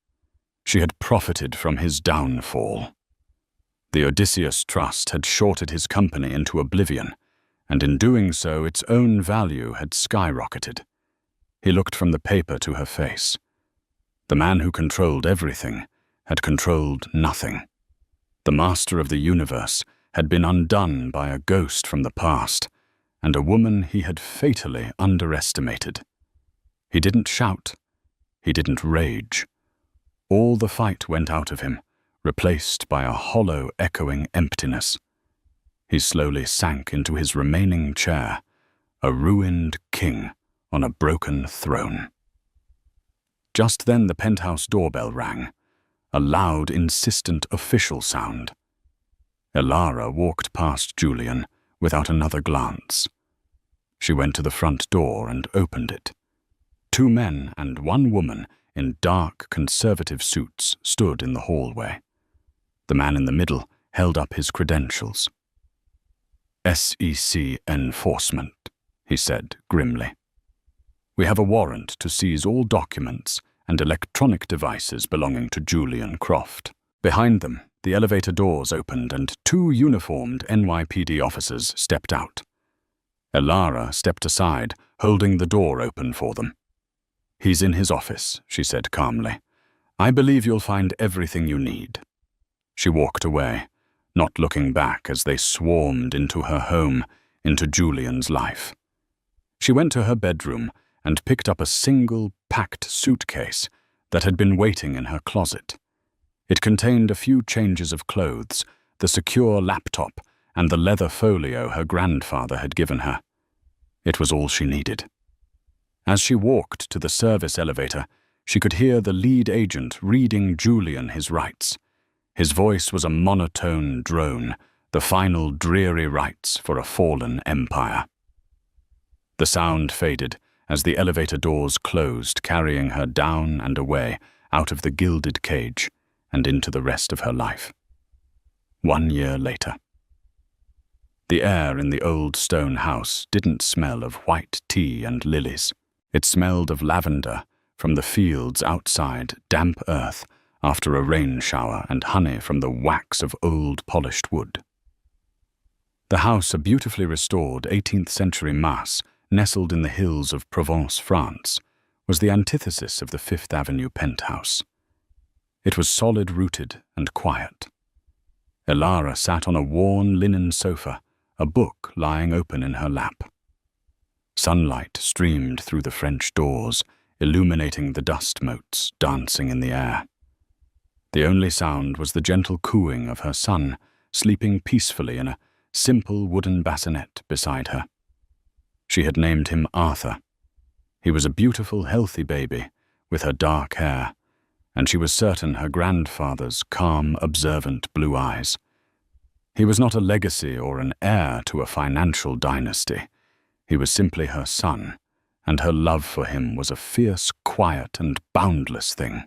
She had profited from his downfall. The Odysseus Trust had shorted his company into oblivion, and in doing so its own value had skyrocketed. He looked from the paper to her face. The man who controlled everything had controlled nothing. The master of the universe had been undone by a ghost from the past, and a woman he had fatally underestimated. He didn't shout. He didn't rage. All the fight went out of him, replaced by a hollow, echoing emptiness. He slowly sank into his remaining chair, a ruined king on a broken throne. Just then the penthouse doorbell rang, a loud, insistent official sound. Elara walked past Julian without another glance. She went to the front door and opened it. 2 men and 1 woman in dark, conservative suits stood in the hallway. The man in the middle held up his credentials. "SEC enforcement," he said grimly. "We have a warrant to seize all documents and electronic devices belonging to Julian Croft." Behind them, the elevator doors opened and 2 uniformed NYPD officers stepped out. Elara stepped aside, holding the door open for them. "He's in his office," she said calmly. "I believe you'll find everything you need." She walked away, not looking back as they swarmed into her home, into Julian's life. She went to her bedroom and picked up a single packed suitcase that had been waiting in her closet. It contained a few changes of clothes, the secure laptop, and the leather folio her grandfather had given her. It was all she needed. As she walked to the service elevator, she could hear the lead agent reading Julian his rights. His voice was a monotone drone, the final dreary rites for a fallen empire. The sound faded as the elevator doors closed, carrying her down and away, out of the gilded cage, and into the rest of her life. 1 year later. The air in the old stone house didn't smell of white tea and lilies. It smelled of lavender from the fields outside, damp earth after a rain shower, and honey from the wax of old polished wood. The house, a beautifully restored 18th century mass nestled in the hills of Provence, France, was the antithesis of the Fifth Avenue penthouse. It was solid-rooted and quiet. Elara sat on a worn linen sofa, a book lying open in her lap. Sunlight streamed through the French doors, illuminating the dust motes dancing in the air. The only sound was the gentle cooing of her son, sleeping peacefully in a simple wooden bassinet beside her. She had named him Arthur. He was a beautiful, healthy baby, with her dark hair, and she was certain her grandfather's calm, observant blue eyes. He was not a legacy or an heir to a financial dynasty. He was simply her son, and her love for him was a fierce, quiet, and boundless thing.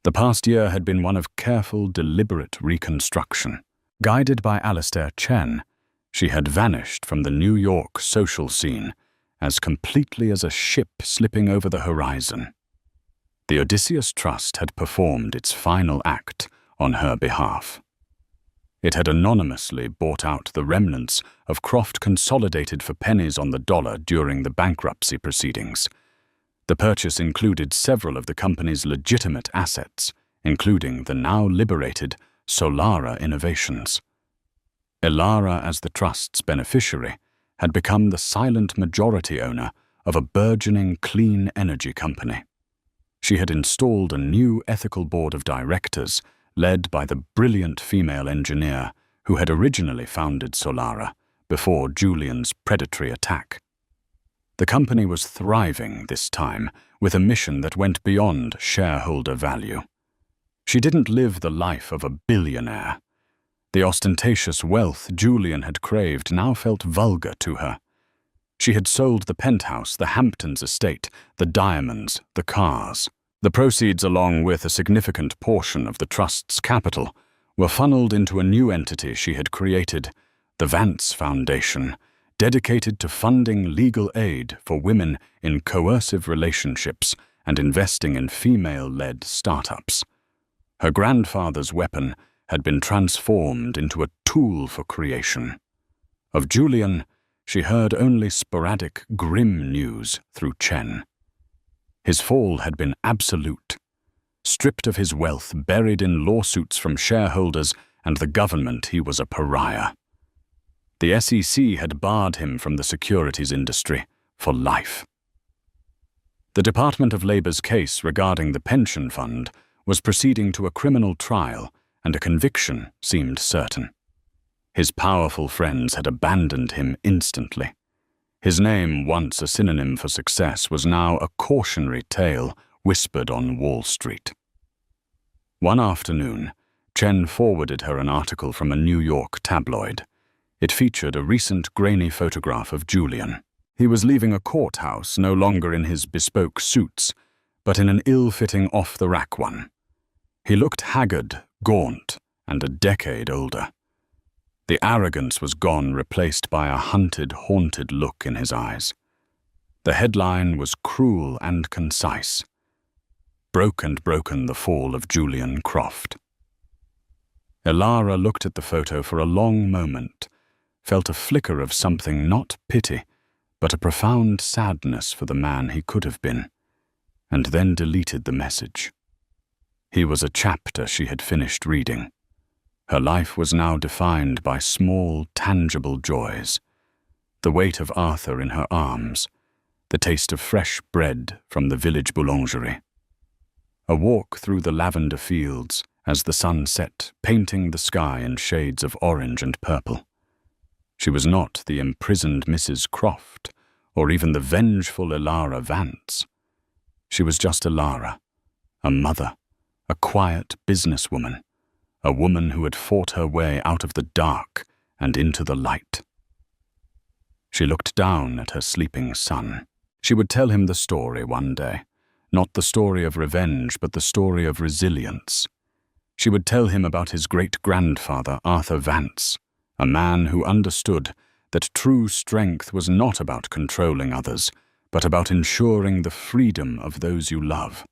The past year had been one of careful, deliberate reconstruction. Guided by Alastair Chen, she had vanished from the New York social scene as completely as a ship slipping over the horizon. The Odysseus Trust had performed its final act on her behalf. It had anonymously bought out the remnants of Croft Consolidated for pennies on the dollar during the bankruptcy proceedings. The purchase included several of the company's legitimate assets, including the now liberated Solara Innovations. Elara, as the trust's beneficiary, had become the silent majority owner of a burgeoning clean energy company. She had installed a new ethical board of directors led by the brilliant female engineer who had originally founded Solara before Julian's predatory attack. The company was thriving this time with a mission that went beyond shareholder value. She didn't live the life of a billionaire. The ostentatious wealth Julian had craved now felt vulgar to her. She had sold the penthouse, the Hamptons estate, the diamonds, the cars. The proceeds, along with a significant portion of the trust's capital, were funneled into a new entity she had created, the Vance Foundation, dedicated to funding legal aid for women in coercive relationships and investing in female-led startups. Her grandfather's weapon had been transformed into a tool for creation. Of Julian, she heard only sporadic, grim news through Chen. His fall had been absolute. Stripped of his wealth, buried in lawsuits from shareholders and the government, he was a pariah. The SEC had barred him from the securities industry for life. The Department of Labor's case regarding the pension fund was proceeding to a criminal trial, and a conviction seemed certain. His powerful friends had abandoned him instantly. His name, once a synonym for success, was now a cautionary tale whispered on Wall Street. One afternoon, Chen forwarded her an article from a New York tabloid. It featured a recent grainy photograph of Julian. He was leaving a courthouse, no longer in his bespoke suits, but in an ill-fitting off-the-rack one. He looked haggard, gaunt, and a decade older. The arrogance was gone, replaced by a hunted, haunted look in his eyes. The headline was cruel and concise. Broken the fall of Julian Croft. Elara looked at the photo for a long moment, felt a flicker of something, not pity, but a profound sadness for the man he could have been, and then deleted the message. He was a chapter she had finished reading. Her life was now defined by small, tangible joys. The weight of Arthur in her arms, the taste of fresh bread from the village boulangerie. A walk through the lavender fields as the sun set, painting the sky in shades of orange and purple. She was not the imprisoned Mrs. Croft, or even the vengeful Elara Vance. She was just Elara, a mother, a quiet businesswoman, a woman who had fought her way out of the dark and into the light. She looked down at her sleeping son. She would tell him the story one day, not the story of revenge, but the story of resilience. She would tell him about his great-grandfather, Arthur Vance, a man who understood that true strength was not about controlling others, but about ensuring the freedom of those you love.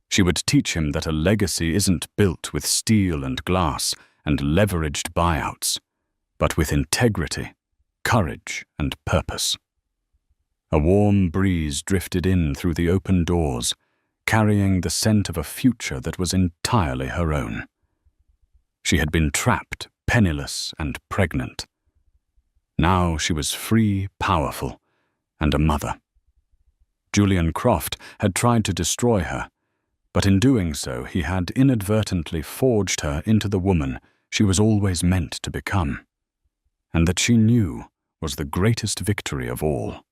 She would teach him that a legacy isn't built with steel and glass and leveraged buyouts, but with integrity, courage, and purpose. A warm breeze drifted in through the open doors, carrying the scent of a future that was entirely her own. She had been trapped, penniless, and pregnant. Now she was free, powerful, and a mother. Julian Croft had tried to destroy her, but in doing so he had inadvertently forged her into the woman she was always meant to become, and that she knew was the greatest victory of all.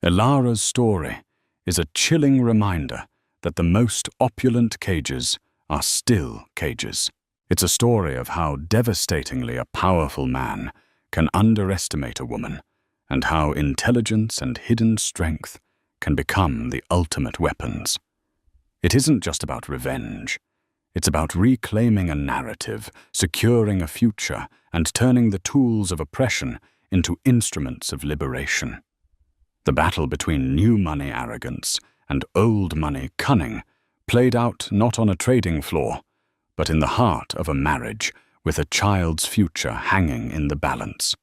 Elara's story is a chilling reminder that the most opulent cages are still cages. It's a story of how devastatingly a powerful man can underestimate a woman, and how intelligence and hidden strength can become the ultimate weapons. It isn't just about revenge. It's about reclaiming a narrative, securing a future, and turning the tools of oppression into instruments of liberation. The battle between new money arrogance and old money cunning played out not on a trading floor, but in the heart of a marriage with a child's future hanging in the balance.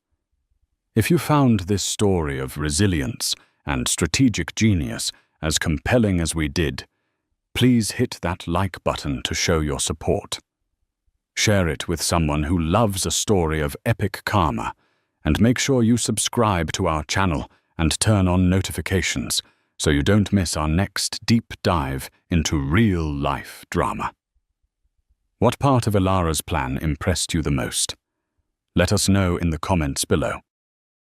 If you found this story of resilience and strategic genius as compelling as we did, please hit that like button to show your support. Share it with someone who loves a story of epic karma, and make sure you subscribe to our channel and turn on notifications so you don't miss our next deep dive into real-life drama. What part of Ilara's plan impressed you the most? Let us know in the comments below.